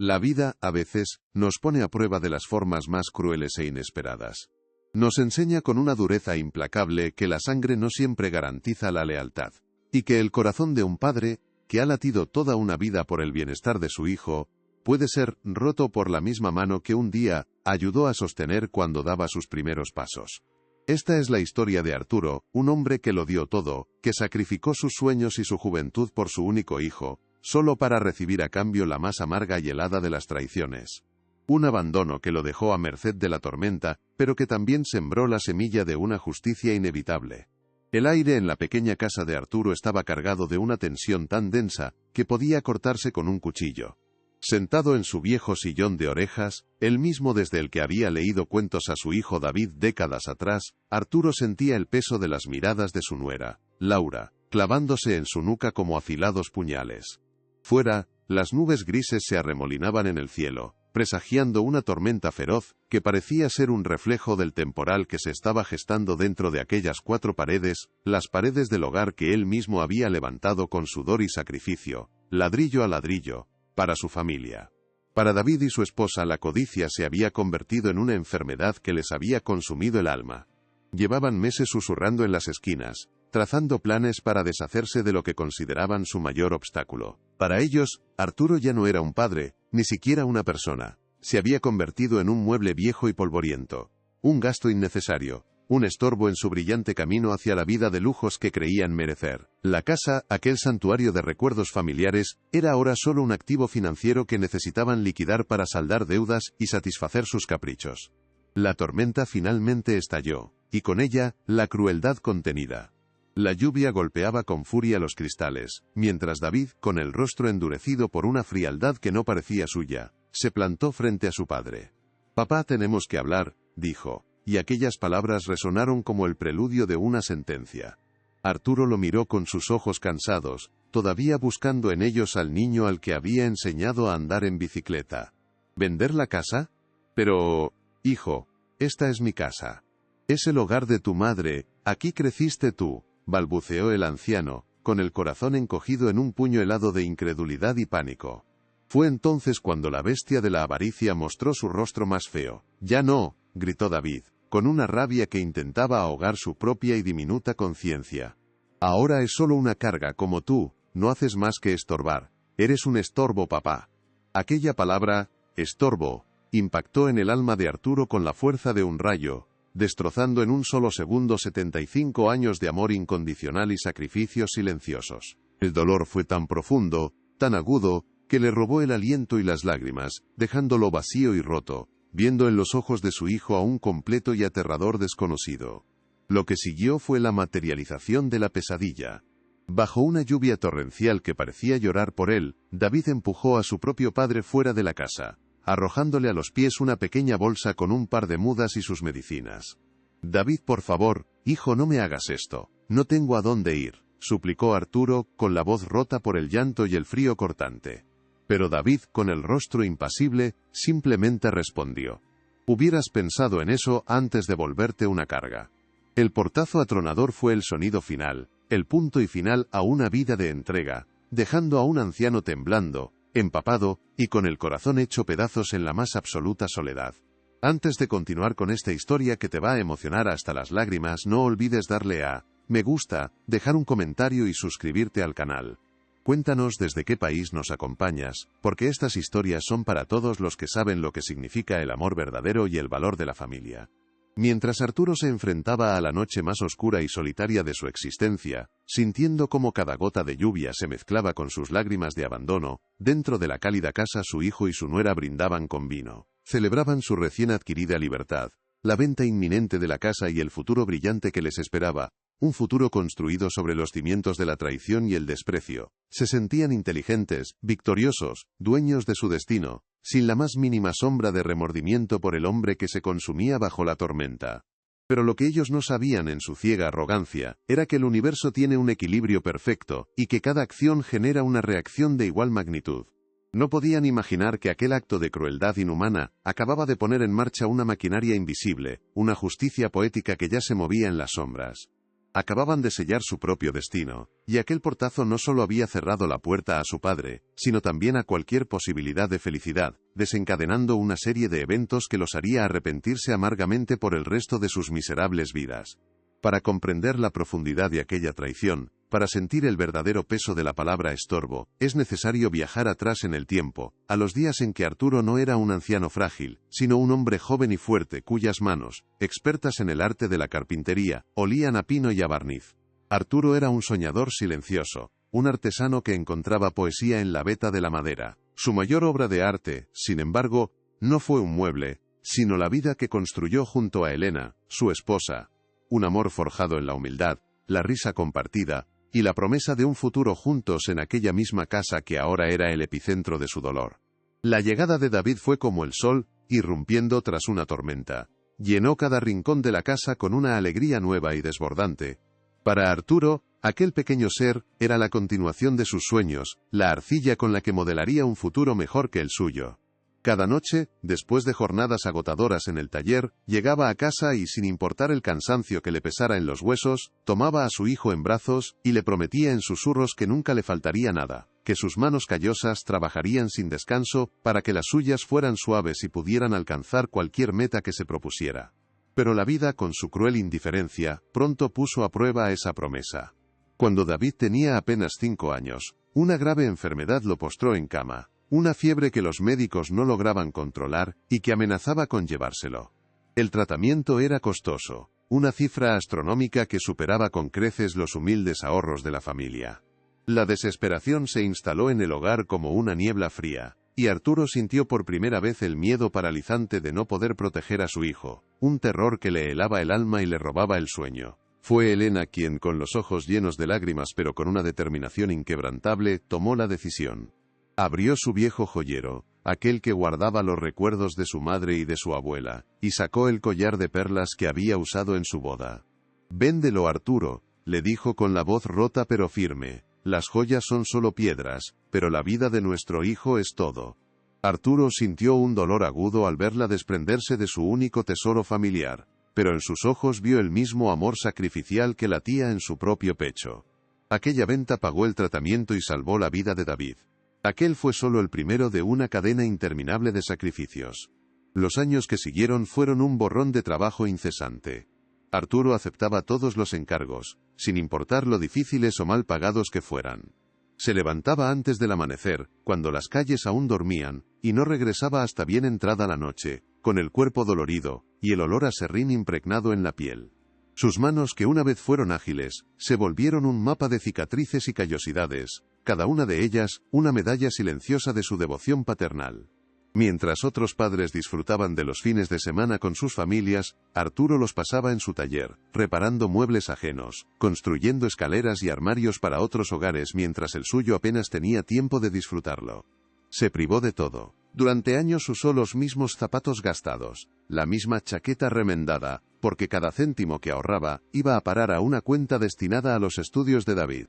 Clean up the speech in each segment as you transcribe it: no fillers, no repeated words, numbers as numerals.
La vida, a veces, nos pone a prueba de las formas más crueles e inesperadas. Nos enseña con una dureza implacable que la sangre no siempre garantiza la lealtad, y que el corazón de un padre, que ha latido toda una vida por el bienestar de su hijo, puede ser roto por la misma mano que un día ayudó a sostener cuando daba sus primeros pasos. Esta es la historia de Arturo, un hombre que lo dio todo, que sacrificó sus sueños y su juventud por su único hijo, solo para recibir a cambio la más amarga y helada de las traiciones. Un abandono que lo dejó a merced de la tormenta, pero que también sembró la semilla de una justicia inevitable. El aire en la pequeña casa de Arturo estaba cargado de una tensión tan densa que podía cortarse con un cuchillo. Sentado en su viejo sillón de orejas, el mismo desde el que había leído cuentos a su hijo David décadas atrás, Arturo sentía el peso de las miradas de su nuera, Laura, clavándose en su nuca como afilados puñales. Fuera, las nubes grises se arremolinaban en el cielo, presagiando una tormenta feroz, que parecía ser un reflejo del temporal que se estaba gestando dentro de aquellas 4 paredes, las paredes del hogar que él mismo había levantado con sudor y sacrificio, ladrillo a ladrillo, para su familia. Para David y su esposa la codicia se había convertido en una enfermedad que les había consumido el alma. Llevaban meses susurrando en las esquinas, trazando planes para deshacerse de lo que consideraban su mayor obstáculo. Para ellos, Arturo ya no era un padre, ni siquiera una persona. Se había convertido en un mueble viejo y polvoriento, un gasto innecesario, un estorbo en su brillante camino hacia la vida de lujos que creían merecer. La casa, aquel santuario de recuerdos familiares, era ahora solo un activo financiero que necesitaban liquidar para saldar deudas y satisfacer sus caprichos. La tormenta finalmente estalló, y con ella, la crueldad contenida. La lluvia golpeaba con furia los cristales, mientras David, con el rostro endurecido por una frialdad que no parecía suya, se plantó frente a su padre. «Papá, tenemos que hablar», dijo, y aquellas palabras resonaron como el preludio de una sentencia. Arturo lo miró con sus ojos cansados, todavía buscando en ellos al niño al que había enseñado a andar en bicicleta. «¿Vender la casa? Pero, hijo, esta es mi casa. Es el hogar de tu madre, aquí creciste tú», balbuceó el anciano, con el corazón encogido en un puño helado de incredulidad y pánico. Fue entonces cuando la bestia de la avaricia mostró su rostro más feo. «Ya no», gritó David, con una rabia que intentaba ahogar su propia y diminuta conciencia. «Ahora es solo una carga como tú, no haces más que estorbar. Eres un estorbo, papá». Aquella palabra, estorbo, impactó en el alma de Arturo con la fuerza de un rayo, destrozando en un solo segundo 75 años de amor incondicional y sacrificios silenciosos. El dolor fue tan profundo, tan agudo, que le robó el aliento y las lágrimas, dejándolo vacío y roto, viendo en los ojos de su hijo a un completo y aterrador desconocido. Lo que siguió fue la materialización de la pesadilla. Bajo una lluvia torrencial que parecía llorar por él, David empujó a su propio padre fuera de la casa, arrojándole a los pies una pequeña bolsa con un par de mudas y sus medicinas. «David, por favor, hijo, no me hagas esto. No tengo a dónde ir», suplicó Arturo, con la voz rota por el llanto y el frío cortante. Pero David, con el rostro impasible, simplemente respondió: «Hubieras pensado en eso antes de volverte una carga». El portazo atronador fue el sonido final, el punto y final a una vida de entrega, dejando a un anciano temblando, empapado, y con el corazón hecho pedazos en la más absoluta soledad. Antes de continuar con esta historia que te va a emocionar hasta las lágrimas, no olvides darle a me gusta, dejar un comentario y suscribirte al canal. Cuéntanos desde qué país nos acompañas, porque estas historias son para todos los que saben lo que significa el amor verdadero y el valor de la familia. Mientras Arturo se enfrentaba a la noche más oscura y solitaria de su existencia, sintiendo cómo cada gota de lluvia se mezclaba con sus lágrimas de abandono, dentro de la cálida casa su hijo y su nuera brindaban con vino. Celebraban su recién adquirida libertad, la venta inminente de la casa y el futuro brillante que les esperaba, un futuro construido sobre los cimientos de la traición y el desprecio. Se sentían inteligentes, victoriosos, dueños de su destino, sin la más mínima sombra de remordimiento por el hombre que se consumía bajo la tormenta. Pero lo que ellos no sabían en su ciega arrogancia, era que el universo tiene un equilibrio perfecto, y que cada acción genera una reacción de igual magnitud. No podían imaginar que aquel acto de crueldad inhumana acababa de poner en marcha una maquinaria invisible, una justicia poética que ya se movía en las sombras. Acababan de sellar su propio destino, y aquel portazo no solo había cerrado la puerta a su padre, sino también a cualquier posibilidad de felicidad, desencadenando una serie de eventos que los haría arrepentirse amargamente por el resto de sus miserables vidas. Para comprender la profundidad de aquella traición, para sentir el verdadero peso de la palabra estorbo, es necesario viajar atrás en el tiempo, a los días en que Arturo no era un anciano frágil, sino un hombre joven y fuerte cuyas manos, expertas en el arte de la carpintería, olían a pino y a barniz. Arturo era un soñador silencioso, un artesano que encontraba poesía en la veta de la madera. Su mayor obra de arte, sin embargo, no fue un mueble, sino la vida que construyó junto a Elena, su esposa. Un amor forjado en la humildad, la risa compartida, y la promesa de un futuro juntos en aquella misma casa que ahora era el epicentro de su dolor. La llegada de David fue como el sol, irrumpiendo tras una tormenta. Llenó cada rincón de la casa con una alegría nueva y desbordante. Para Arturo, aquel pequeño ser era la continuación de sus sueños, la arcilla con la que modelaría un futuro mejor que el suyo. Cada noche, después de jornadas agotadoras en el taller, llegaba a casa y, sin importar el cansancio que le pesara en los huesos, tomaba a su hijo en brazos y le prometía en susurros que nunca le faltaría nada, que sus manos callosas trabajarían sin descanso para que las suyas fueran suaves y pudieran alcanzar cualquier meta que se propusiera. Pero la vida, con su cruel indiferencia, pronto puso a prueba esa promesa. Cuando David tenía apenas 5 años, una grave enfermedad lo postró en cama. Una fiebre que los médicos no lograban controlar y que amenazaba con llevárselo. El tratamiento era costoso, una cifra astronómica que superaba con creces los humildes ahorros de la familia. La desesperación se instaló en el hogar como una niebla fría, y Arturo sintió por primera vez el miedo paralizante de no poder proteger a su hijo, un terror que le helaba el alma y le robaba el sueño. Fue Elena quien, con los ojos llenos de lágrimas pero con una determinación inquebrantable, tomó la decisión. Abrió su viejo joyero, aquel que guardaba los recuerdos de su madre y de su abuela, y sacó el collar de perlas que había usado en su boda. «Véndelo, Arturo», le dijo con la voz rota pero firme. «Las joyas son solo piedras, pero la vida de nuestro hijo es todo». Arturo sintió un dolor agudo al verla desprenderse de su único tesoro familiar, pero en sus ojos vio el mismo amor sacrificial que latía en su propio pecho. Aquella venta pagó el tratamiento y salvó la vida de David. Aquel fue solo el primero de una cadena interminable de sacrificios. Los años que siguieron fueron un borrón de trabajo incesante. Arturo aceptaba todos los encargos, sin importar lo difíciles o mal pagados que fueran. Se levantaba antes del amanecer, cuando las calles aún dormían, y no regresaba hasta bien entrada la noche, con el cuerpo dolorido, y el olor a serrín impregnado en la piel. Sus manos, que una vez fueron ágiles, se volvieron un mapa de cicatrices y callosidades, cada una de ellas, una medalla silenciosa de su devoción paternal. Mientras otros padres disfrutaban de los fines de semana con sus familias, Arturo los pasaba en su taller, reparando muebles ajenos, construyendo escaleras y armarios para otros hogares mientras el suyo apenas tenía tiempo de disfrutarlo. Se privó de todo. Durante años usó los mismos zapatos gastados, la misma chaqueta remendada, porque cada céntimo que ahorraba iba a parar a una cuenta destinada a los estudios de David.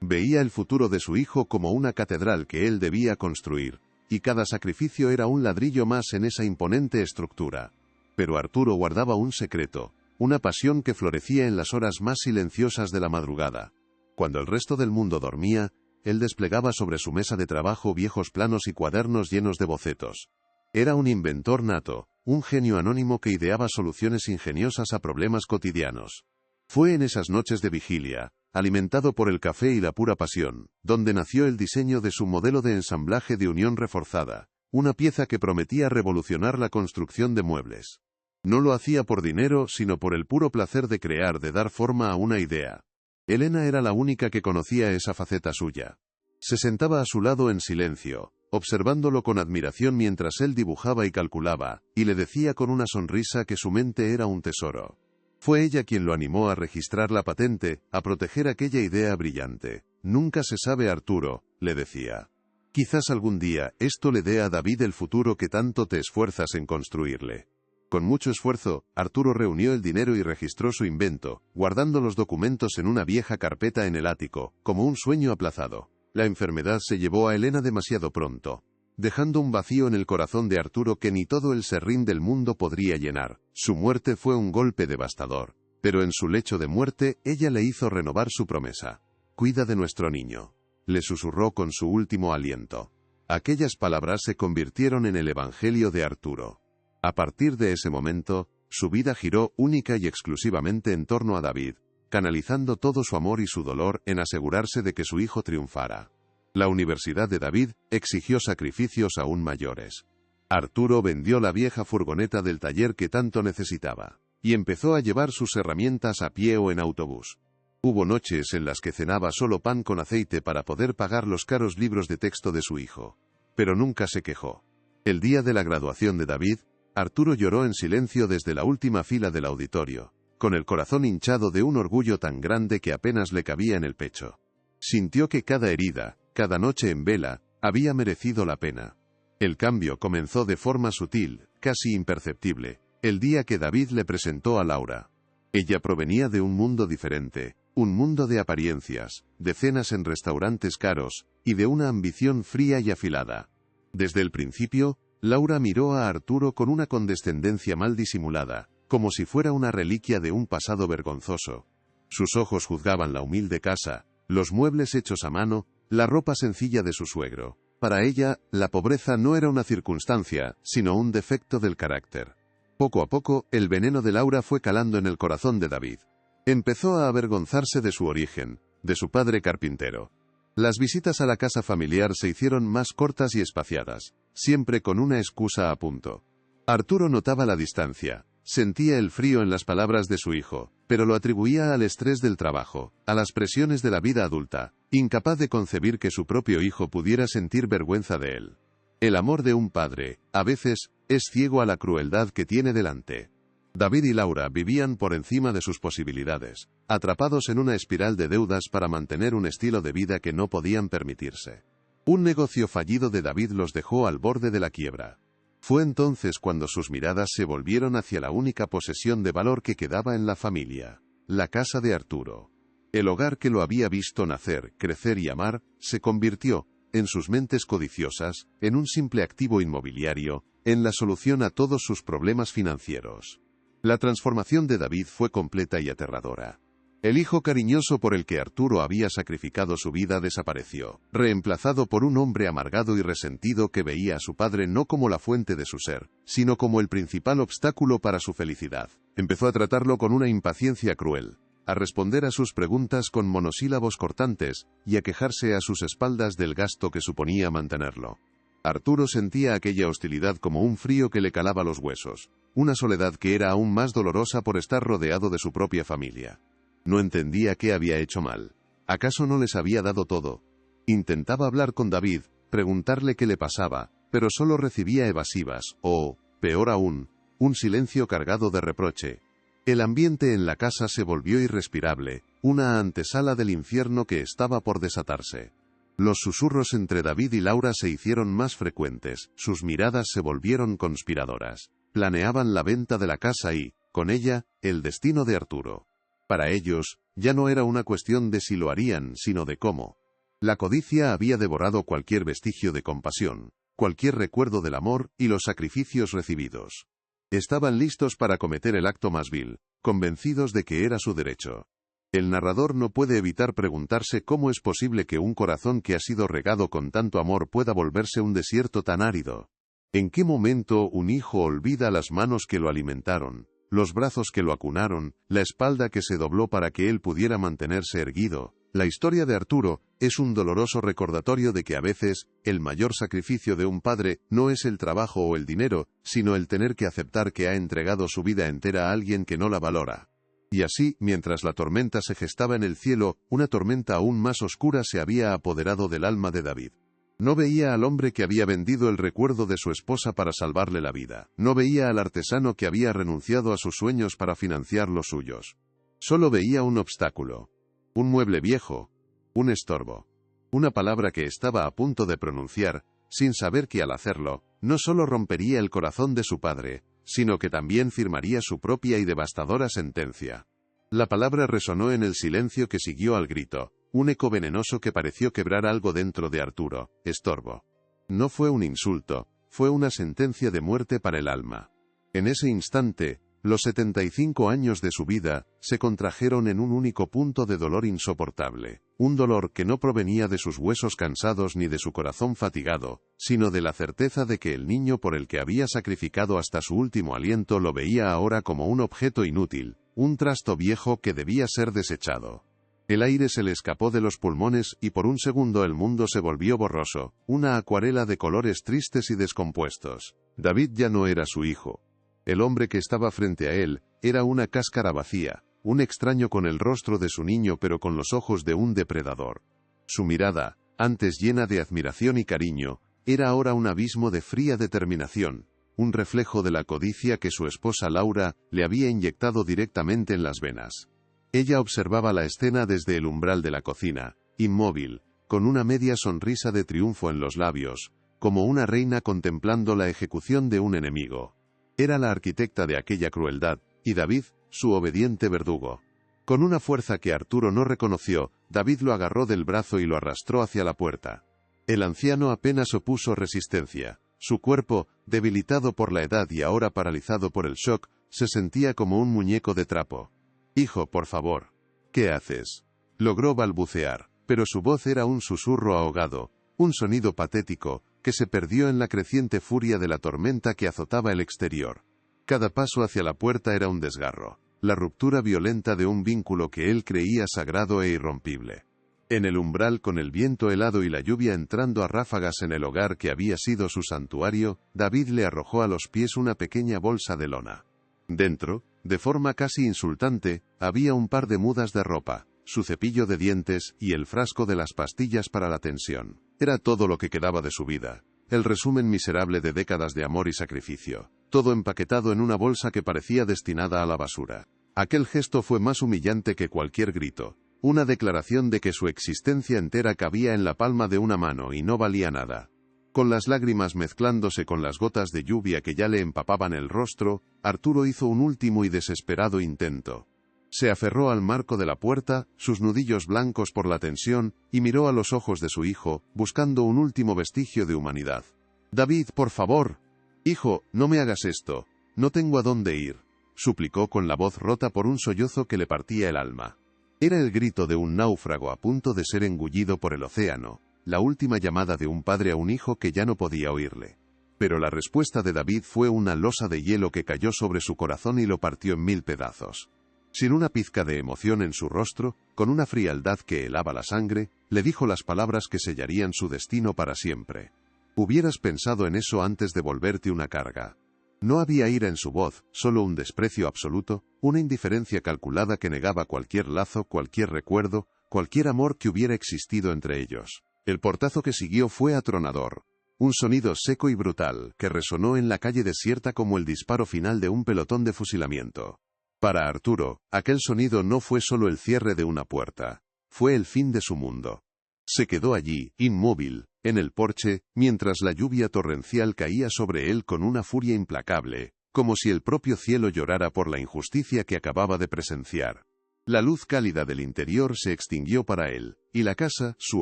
Veía el futuro de su hijo como una catedral que él debía construir, y cada sacrificio era un ladrillo más en esa imponente estructura. Pero Arturo guardaba un secreto, una pasión que florecía en las horas más silenciosas de la madrugada. Cuando el resto del mundo dormía, él desplegaba sobre su mesa de trabajo viejos planos y cuadernos llenos de bocetos. Era un inventor nato, un genio anónimo que ideaba soluciones ingeniosas a problemas cotidianos. Fue en esas noches de vigilia, alimentado por el café y la pura pasión, donde nació el diseño de su modelo de ensamblaje de unión reforzada, una pieza que prometía revolucionar la construcción de muebles. No lo hacía por dinero, sino por el puro placer de crear, de dar forma a una idea. Elena era la única que conocía esa faceta suya. Se sentaba a su lado en silencio, observándolo con admiración mientras él dibujaba y calculaba, y le decía con una sonrisa que su mente era un tesoro. Fue ella quien lo animó a registrar la patente, a proteger aquella idea brillante. «Nunca se sabe, Arturo», le decía. «Quizás algún día esto le dé a David el futuro que tanto te esfuerzas en construirle». Con mucho esfuerzo, Arturo reunió el dinero y registró su invento, guardando los documentos en una vieja carpeta en el ático, como un sueño aplazado. La enfermedad se llevó a Elena demasiado pronto, dejando un vacío en el corazón de Arturo que ni todo el serrín del mundo podría llenar. Su muerte fue un golpe devastador, Pero en su lecho de muerte, ella le hizo renovar su promesa. «Cuida de nuestro niño», le susurró con su último aliento. Aquellas palabras se convirtieron en el Evangelio de Arturo. A partir de ese momento, su vida giró única y exclusivamente en torno a David, canalizando todo su amor y su dolor en asegurarse de que su hijo triunfara. La Universidad de David exigió sacrificios aún mayores. Arturo vendió la vieja furgoneta del taller que tanto necesitaba, y empezó a llevar sus herramientas a pie o en autobús. Hubo noches en las que cenaba solo pan con aceite para poder pagar los caros libros de texto de su hijo. Pero nunca se quejó. El día de la graduación de David, Arturo lloró en silencio desde la última fila del auditorio, con el corazón hinchado de un orgullo tan grande que apenas le cabía en el pecho. Sintió que cada herida, cada noche en vela, había merecido la pena. El cambio comenzó de forma sutil, casi imperceptible, el día que David le presentó a Laura. Ella provenía de un mundo diferente, un mundo de apariencias, de cenas en restaurantes caros, y de una ambición fría y afilada. Desde el principio, Laura miró a Arturo con una condescendencia mal disimulada, como si fuera una reliquia de un pasado vergonzoso. Sus ojos juzgaban la humilde casa, los muebles hechos a mano, la ropa sencilla de su suegro. Para ella, la pobreza no era una circunstancia, sino un defecto del carácter. Poco a poco, el veneno de Laura fue calando en el corazón de David. Empezó a avergonzarse de su origen, de su padre carpintero. Las visitas a la casa familiar se hicieron más cortas y espaciadas, siempre con una excusa a punto. Arturo notaba la distancia, sentía el frío en las palabras de su hijo, pero lo atribuía al estrés del trabajo, a las presiones de la vida adulta, incapaz de concebir que su propio hijo pudiera sentir vergüenza de él. El amor de un padre, a veces, es ciego a la crueldad que tiene delante. David y Laura vivían por encima de sus posibilidades, atrapados en una espiral de deudas para mantener un estilo de vida que no podían permitirse. Un negocio fallido de David los dejó al borde de la quiebra. Fue entonces cuando sus miradas se volvieron hacia la única posesión de valor que quedaba en la familia, la casa de Arturo. El hogar que lo había visto nacer, crecer y amar, se convirtió, en sus mentes codiciosas, en un simple activo inmobiliario, en la solución a todos sus problemas financieros. La transformación de David fue completa y aterradora. El hijo cariñoso por el que Arturo había sacrificado su vida desapareció, reemplazado por un hombre amargado y resentido que veía a su padre no como la fuente de su ser, sino como el principal obstáculo para su felicidad. Empezó a tratarlo con una impaciencia cruel, a responder a sus preguntas con monosílabos cortantes, y a quejarse a sus espaldas del gasto que suponía mantenerlo. Arturo sentía aquella hostilidad como un frío que le calaba los huesos, una soledad que era aún más dolorosa por estar rodeado de su propia familia. No entendía qué había hecho mal. ¿Acaso no les había dado todo? Intentaba hablar con David, preguntarle qué le pasaba, pero solo recibía evasivas, o, peor aún, un silencio cargado de reproche. El ambiente en la casa se volvió irrespirable, una antesala del infierno que estaba por desatarse. Los susurros entre David y Laura se hicieron más frecuentes, sus miradas se volvieron conspiradoras. Planeaban la venta de la casa y, con ella, el destino de Arturo. Para ellos, ya no era una cuestión de si lo harían, sino de cómo. La codicia había devorado cualquier vestigio de compasión, cualquier recuerdo del amor y los sacrificios recibidos. Estaban listos para cometer el acto más vil, convencidos de que era su derecho. El narrador no puede evitar preguntarse cómo es posible que un corazón que ha sido regado con tanto amor pueda volverse un desierto tan árido. ¿En qué momento un hijo olvida las manos que lo alimentaron, los brazos que lo acunaron, la espalda que se dobló para que él pudiera mantenerse erguido? La historia de Arturo es un doloroso recordatorio de que a veces, el mayor sacrificio de un padre no es el trabajo o el dinero, sino el tener que aceptar que ha entregado su vida entera a alguien que no la valora. Y así, mientras la tormenta se gestaba en el cielo, una tormenta aún más oscura se había apoderado del alma de David. No veía al hombre que había vendido el recuerdo de su esposa para salvarle la vida. No veía al artesano que había renunciado a sus sueños para financiar los suyos. Solo veía un obstáculo. Un mueble viejo. Un estorbo. Una palabra que estaba a punto de pronunciar, sin saber que al hacerlo, no solo rompería el corazón de su padre, sino que también firmaría su propia y devastadora sentencia. La palabra resonó en el silencio que siguió al grito, un eco venenoso que pareció quebrar algo dentro de Arturo: estorbo. No fue un insulto, fue una sentencia de muerte para el alma. En ese instante, Los 75 años de su vida se contrajeron en un único punto de dolor insoportable, un dolor que no provenía de sus huesos cansados ni de su corazón fatigado, sino de la certeza de que el niño por el que había sacrificado hasta su último aliento lo veía ahora como un objeto inútil, un trasto viejo que debía ser desechado. El aire se le escapó de los pulmones y por un segundo el mundo se volvió borroso, una acuarela de colores tristes y descompuestos. David ya no era su hijo. El hombre que estaba frente a él era una cáscara vacía, un extraño con el rostro de su niño pero con los ojos de un depredador. Su mirada, antes llena de admiración y cariño, era ahora un abismo de fría determinación, un reflejo de la codicia que su esposa Laura le había inyectado directamente en las venas. Ella observaba la escena desde el umbral de la cocina, inmóvil, con una media sonrisa de triunfo en los labios, como una reina contemplando la ejecución de un enemigo. Era la arquitecta de aquella crueldad, y David, su obediente verdugo. Con una fuerza que Arturo no reconoció, David lo agarró del brazo y lo arrastró hacia la puerta. El anciano apenas opuso resistencia. Su cuerpo, debilitado por la edad y ahora paralizado por el shock, se sentía como un muñeco de trapo. «Hijo, por favor. ¿Qué haces?», logró balbucear, pero su voz era un susurro ahogado, un sonido patético, que se perdió en la creciente furia de la tormenta que azotaba el exterior. Cada paso hacia la puerta era un desgarro, la ruptura violenta de un vínculo que él creía sagrado e irrompible. En el umbral, con el viento helado y la lluvia entrando a ráfagas en el hogar que había sido su santuario, David le arrojó a los pies una pequeña bolsa de lona. Dentro, de forma casi insultante, había un par de mudas de ropa, su cepillo de dientes y el frasco de las pastillas para la tensión. Era todo lo que quedaba de su vida, el resumen miserable de décadas de amor y sacrificio, todo empaquetado en una bolsa que parecía destinada a la basura. Aquel gesto fue más humillante que cualquier grito, una declaración de que su existencia entera cabía en la palma de una mano y no valía nada. Con las lágrimas mezclándose con las gotas de lluvia que ya le empapaban el rostro, Arturo hizo un último y desesperado intento. Se aferró al marco de la puerta, sus nudillos blancos por la tensión, y miró a los ojos de su hijo, buscando un último vestigio de humanidad. «David, por favor. Hijo, no me hagas esto. No tengo a dónde ir», suplicó con la voz rota por un sollozo que le partía el alma. Era el grito de un náufrago a punto de ser engullido por el océano, la última llamada de un padre a un hijo que ya no podía oírle. Pero la respuesta de David fue una losa de hielo que cayó sobre su corazón y lo partió en 1000 pedazos. Sin una pizca de emoción en su rostro, con una frialdad que helaba la sangre, le dijo las palabras que sellarían su destino para siempre. «Hubieras pensado en eso antes de volverte una carga». No había ira en su voz, solo un desprecio absoluto, una indiferencia calculada que negaba cualquier lazo, cualquier recuerdo, cualquier amor que hubiera existido entre ellos. El portazo que siguió fue atronador. Un sonido seco y brutal, que resonó en la calle desierta como el disparo final de un pelotón de fusilamiento. Para Arturo, aquel sonido no fue solo el cierre de una puerta, fue el fin de su mundo. Se quedó allí, inmóvil, en el porche, mientras la lluvia torrencial caía sobre él con una furia implacable, como si el propio cielo llorara por la injusticia que acababa de presenciar. La luz cálida del interior se extinguió para él, y la casa, su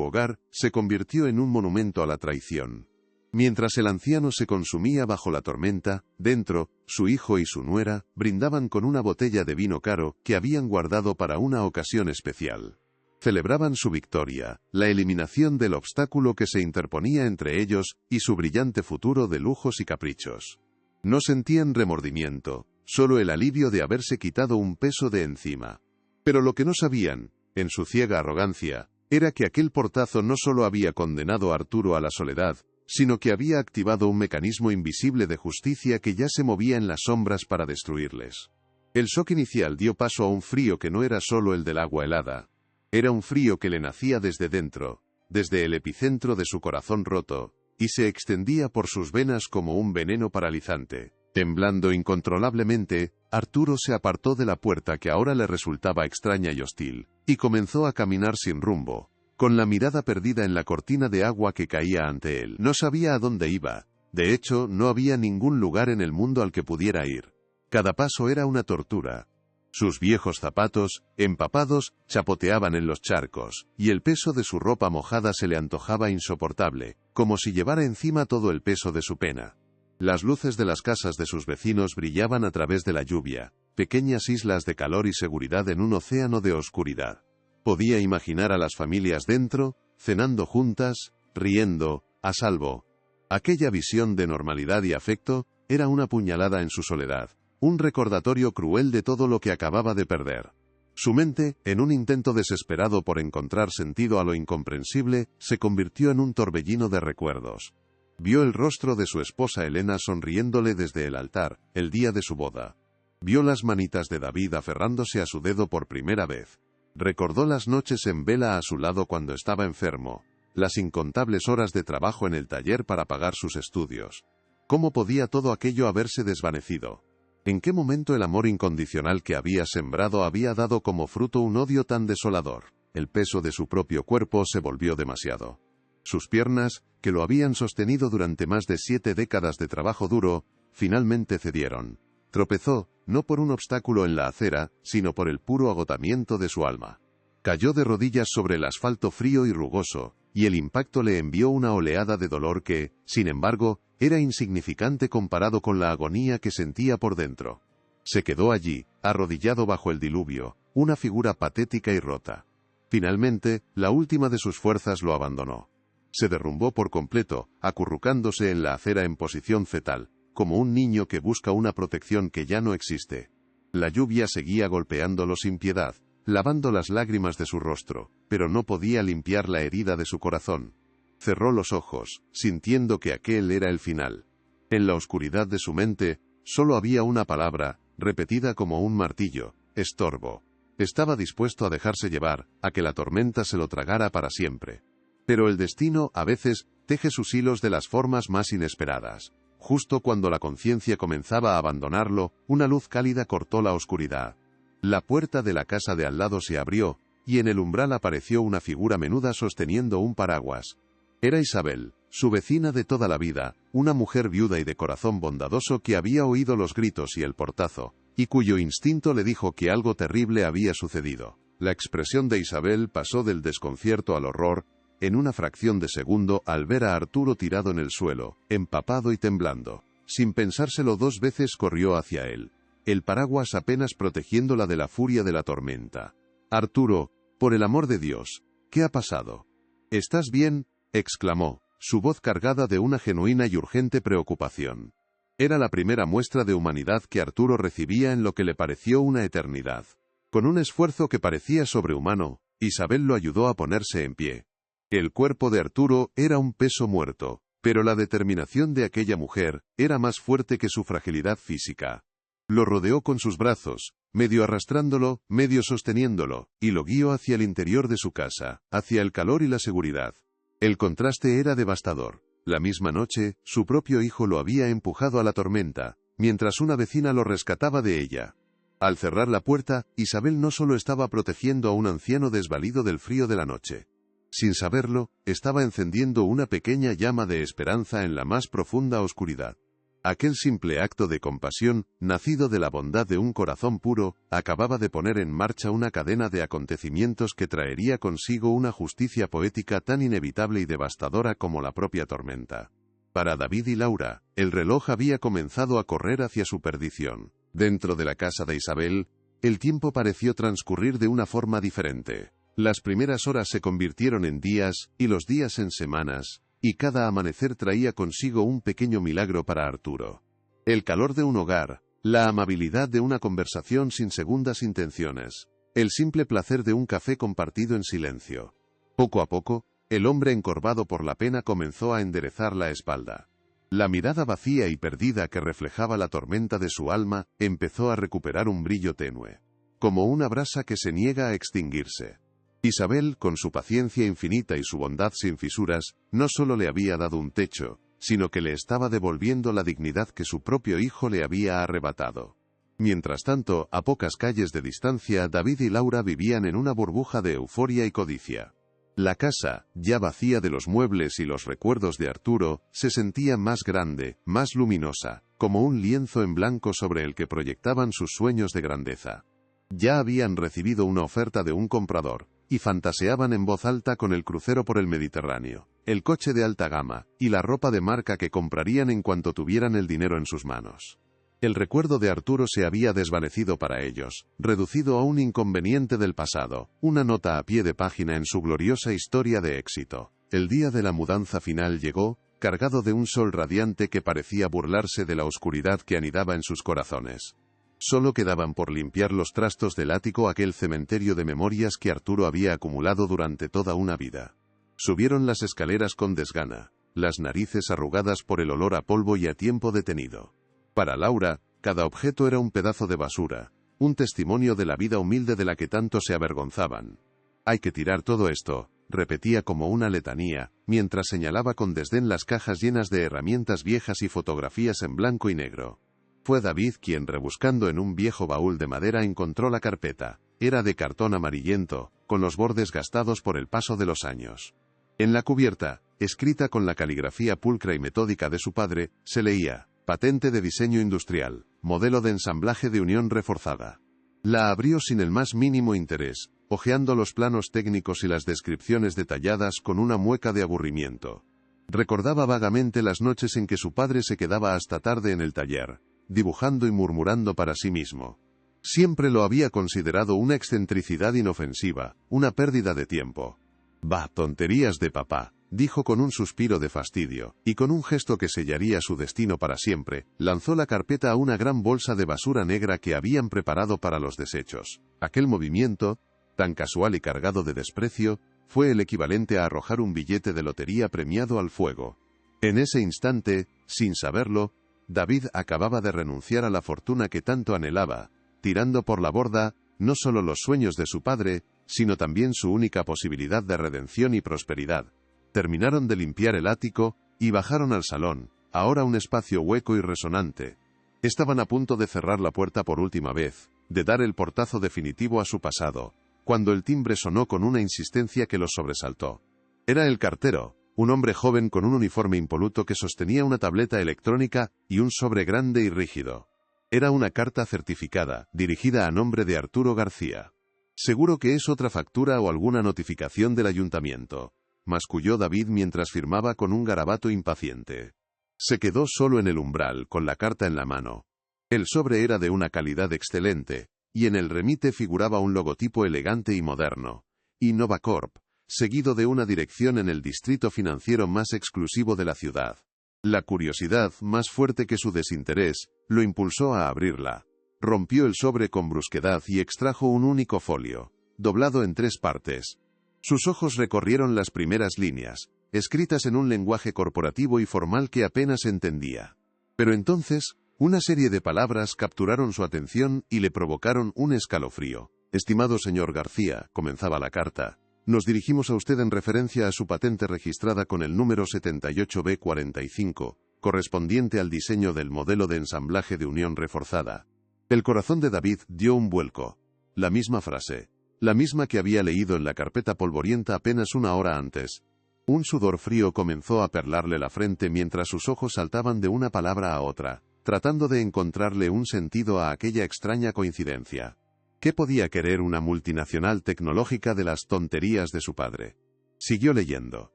hogar, se convirtió en un monumento a la traición. Mientras el anciano se consumía bajo la tormenta, dentro, su hijo y su nuera brindaban con una botella de vino caro que habían guardado para una ocasión especial. Celebraban su victoria, la eliminación del obstáculo que se interponía entre ellos y su brillante futuro de lujos y caprichos. No sentían remordimiento, solo el alivio de haberse quitado un peso de encima. Pero lo que no sabían, en su ciega arrogancia, era que aquel portazo no solo había condenado a Arturo a la soledad, sino que había activado un mecanismo invisible de justicia que ya se movía en las sombras para destruirles. El shock inicial dio paso a un frío que no era solo el del agua helada. Era un frío que le nacía desde dentro, desde el epicentro de su corazón roto, y se extendía por sus venas como un veneno paralizante. Temblando incontrolablemente, Arturo se apartó de la puerta que ahora le resultaba extraña y hostil, y comenzó a caminar sin rumbo, con la mirada perdida en la cortina de agua que caía ante él. No sabía a dónde iba. De hecho, no había ningún lugar en el mundo al que pudiera ir. Cada paso era una tortura. Sus viejos zapatos, empapados, chapoteaban en los charcos, y el peso de su ropa mojada se le antojaba insoportable, como si llevara encima todo el peso de su pena. Las luces de las casas de sus vecinos brillaban a través de la lluvia, pequeñas islas de calor y seguridad en un océano de oscuridad. Podía imaginar a las familias dentro, cenando juntas, riendo, a salvo. Aquella visión de normalidad y afecto era una puñalada en su soledad, un recordatorio cruel de todo lo que acababa de perder. Su mente, en un intento desesperado por encontrar sentido a lo incomprensible, se convirtió en un torbellino de recuerdos. Vio el rostro de su esposa Elena sonriéndole desde el altar, el día de su boda. Vio las manitas de David aferrándose a su dedo por primera vez. Recordó las noches en vela a su lado cuando estaba enfermo, las incontables horas de trabajo en el taller para pagar sus estudios. ¿Cómo podía todo aquello haberse desvanecido? ¿En qué momento el amor incondicional que había sembrado había dado como fruto un odio tan desolador? El peso de su propio cuerpo se volvió demasiado. Sus piernas, que lo habían sostenido durante más de 7 décadas de trabajo duro, finalmente cedieron. Tropezó, no por un obstáculo en la acera, sino por el puro agotamiento de su alma. Cayó de rodillas sobre el asfalto frío y rugoso, y el impacto le envió una oleada de dolor que, sin embargo, era insignificante comparado con la agonía que sentía por dentro. Se quedó allí, arrodillado bajo el diluvio, una figura patética y rota. Finalmente, la última de sus fuerzas lo abandonó. Se derrumbó por completo, acurrucándose en la acera en posición fetal, como un niño que busca una protección que ya no existe. La lluvia seguía golpeándolo sin piedad, lavando las lágrimas de su rostro, pero no podía limpiar la herida de su corazón. Cerró los ojos, sintiendo que aquel era el final. En la oscuridad de su mente, solo había una palabra, repetida como un martillo: estorbo. Estaba dispuesto a dejarse llevar, a que la tormenta se lo tragara para siempre. Pero el destino, a veces, teje sus hilos de las formas más inesperadas. Justo cuando la conciencia comenzaba a abandonarlo, una luz cálida cortó la oscuridad. La puerta de la casa de al lado se abrió, y en el umbral apareció una figura menuda sosteniendo un paraguas. Era Isabel, su vecina de toda la vida, una mujer viuda y de corazón bondadoso que había oído los gritos y el portazo, y cuyo instinto le dijo que algo terrible había sucedido. La expresión de Isabel pasó del desconcierto al horror, en una fracción de segundo al ver a Arturo tirado en el suelo, empapado y temblando. Sin pensárselo 2 veces corrió hacia él, el paraguas apenas protegiéndola de la furia de la tormenta. «Arturo, por el amor de Dios, ¿qué ha pasado?» «¿Estás bien?», exclamó, su voz cargada de una genuina y urgente preocupación. Era la primera muestra de humanidad que Arturo recibía en lo que le pareció una eternidad. Con un esfuerzo que parecía sobrehumano, Isabel lo ayudó a ponerse en pie. El cuerpo de Arturo era un peso muerto, pero la determinación de aquella mujer era más fuerte que su fragilidad física. Lo rodeó con sus brazos, medio arrastrándolo, medio sosteniéndolo, y lo guió hacia el interior de su casa, hacia el calor y la seguridad. El contraste era devastador. La misma noche, su propio hijo lo había empujado a la tormenta, mientras una vecina lo rescataba de ella. Al cerrar la puerta, Isabel no solo estaba protegiendo a un anciano desvalido del frío de la noche. Sin saberlo, estaba encendiendo una pequeña llama de esperanza en la más profunda oscuridad. Aquel simple acto de compasión, nacido de la bondad de un corazón puro, acababa de poner en marcha una cadena de acontecimientos que traería consigo una justicia poética tan inevitable y devastadora como la propia tormenta. Para David y Laura, el reloj había comenzado a correr hacia su perdición. Dentro de la casa de Isabel, el tiempo pareció transcurrir de una forma diferente. Las primeras horas se convirtieron en días, y los días en semanas, y cada amanecer traía consigo un pequeño milagro para Arturo. El calor de un hogar, la amabilidad de una conversación sin segundas intenciones, el simple placer de un café compartido en silencio. Poco a poco, el hombre encorvado por la pena comenzó a enderezar la espalda. La mirada vacía y perdida que reflejaba la tormenta de su alma empezó a recuperar un brillo tenue, como una brasa que se niega a extinguirse. Isabel, con su paciencia infinita y su bondad sin fisuras, no solo le había dado un techo, sino que le estaba devolviendo la dignidad que su propio hijo le había arrebatado. Mientras tanto, a pocas calles de distancia, David y Laura vivían en una burbuja de euforia y codicia. La casa, ya vacía de los muebles y los recuerdos de Arturo, se sentía más grande, más luminosa, como un lienzo en blanco sobre el que proyectaban sus sueños de grandeza. Ya habían recibido una oferta de un comprador, y fantaseaban en voz alta con el crucero por el Mediterráneo, el coche de alta gama, y la ropa de marca que comprarían en cuanto tuvieran el dinero en sus manos. El recuerdo de Arturo se había desvanecido para ellos, reducido a un inconveniente del pasado, una nota a pie de página en su gloriosa historia de éxito. El día de la mudanza final llegó, cargado de un sol radiante que parecía burlarse de la oscuridad que anidaba en sus corazones. Solo quedaban por limpiar los trastos del ático aquel cementerio de memorias que Arturo había acumulado durante toda una vida. Subieron las escaleras con desgana, las narices arrugadas por el olor a polvo y a tiempo detenido. Para Laura, cada objeto era un pedazo de basura, un testimonio de la vida humilde de la que tanto se avergonzaban. Hay que tirar todo esto, repetía como una letanía, mientras señalaba con desdén las cajas llenas de herramientas viejas y fotografías en blanco y negro. Fue David quien, rebuscando en un viejo baúl de madera, encontró la carpeta. Era de cartón amarillento, con los bordes gastados por el paso de los años. En la cubierta, escrita con la caligrafía pulcra y metódica de su padre, se leía: Patente de diseño industrial, modelo de ensamblaje de unión reforzada. La abrió sin el más mínimo interés, hojeando los planos técnicos y las descripciones detalladas con una mueca de aburrimiento. Recordaba vagamente las noches en que su padre se quedaba hasta tarde en el taller, dibujando y murmurando para sí mismo. Siempre lo había considerado una excentricidad inofensiva, una pérdida de tiempo. «Bah, tonterías de papá», dijo con un suspiro de fastidio, y con un gesto que sellaría su destino para siempre, lanzó la carpeta a una gran bolsa de basura negra que habían preparado para los desechos. Aquel movimiento, tan casual y cargado de desprecio, fue el equivalente a arrojar un billete de lotería premiado al fuego. En ese instante, sin saberlo, David acababa de renunciar a la fortuna que tanto anhelaba, tirando por la borda, no solo los sueños de su padre, sino también su única posibilidad de redención y prosperidad. Terminaron de limpiar el ático, y bajaron al salón, ahora un espacio hueco y resonante. Estaban a punto de cerrar la puerta por última vez, de dar el portazo definitivo a su pasado, cuando el timbre sonó con una insistencia que los sobresaltó. Era el cartero, un hombre joven con un uniforme impoluto que sostenía una tableta electrónica y un sobre grande y rígido. Era una carta certificada, dirigida a nombre de Arturo García. «Seguro que es otra factura o alguna notificación del ayuntamiento», masculló David mientras firmaba con un garabato impaciente. Se quedó solo en el umbral, con la carta en la mano. El sobre era de una calidad excelente, y en el remite figuraba un logotipo elegante y moderno: Innovacorp, seguido de una dirección en el distrito financiero más exclusivo de la ciudad. La curiosidad, más fuerte que su desinterés, lo impulsó a abrirla. Rompió el sobre con brusquedad y extrajo un único folio, doblado en 3 partes. Sus ojos recorrieron las primeras líneas, escritas en un lenguaje corporativo y formal que apenas entendía. Pero entonces, una serie de palabras capturaron su atención y le provocaron un escalofrío. «Estimado señor García», comenzaba la carta, «nos dirigimos a usted en referencia a su patente registrada con el número 78B45, correspondiente al diseño del modelo de ensamblaje de unión reforzada». El corazón de David dio un vuelco. La misma frase, la misma que había leído en la carpeta polvorienta apenas una hora antes. Un sudor frío comenzó a perlarle la frente mientras sus ojos saltaban de una palabra a otra, tratando de encontrarle un sentido a aquella extraña coincidencia. ¿Qué podía querer una multinacional tecnológica de las tonterías de su padre? Siguió leyendo,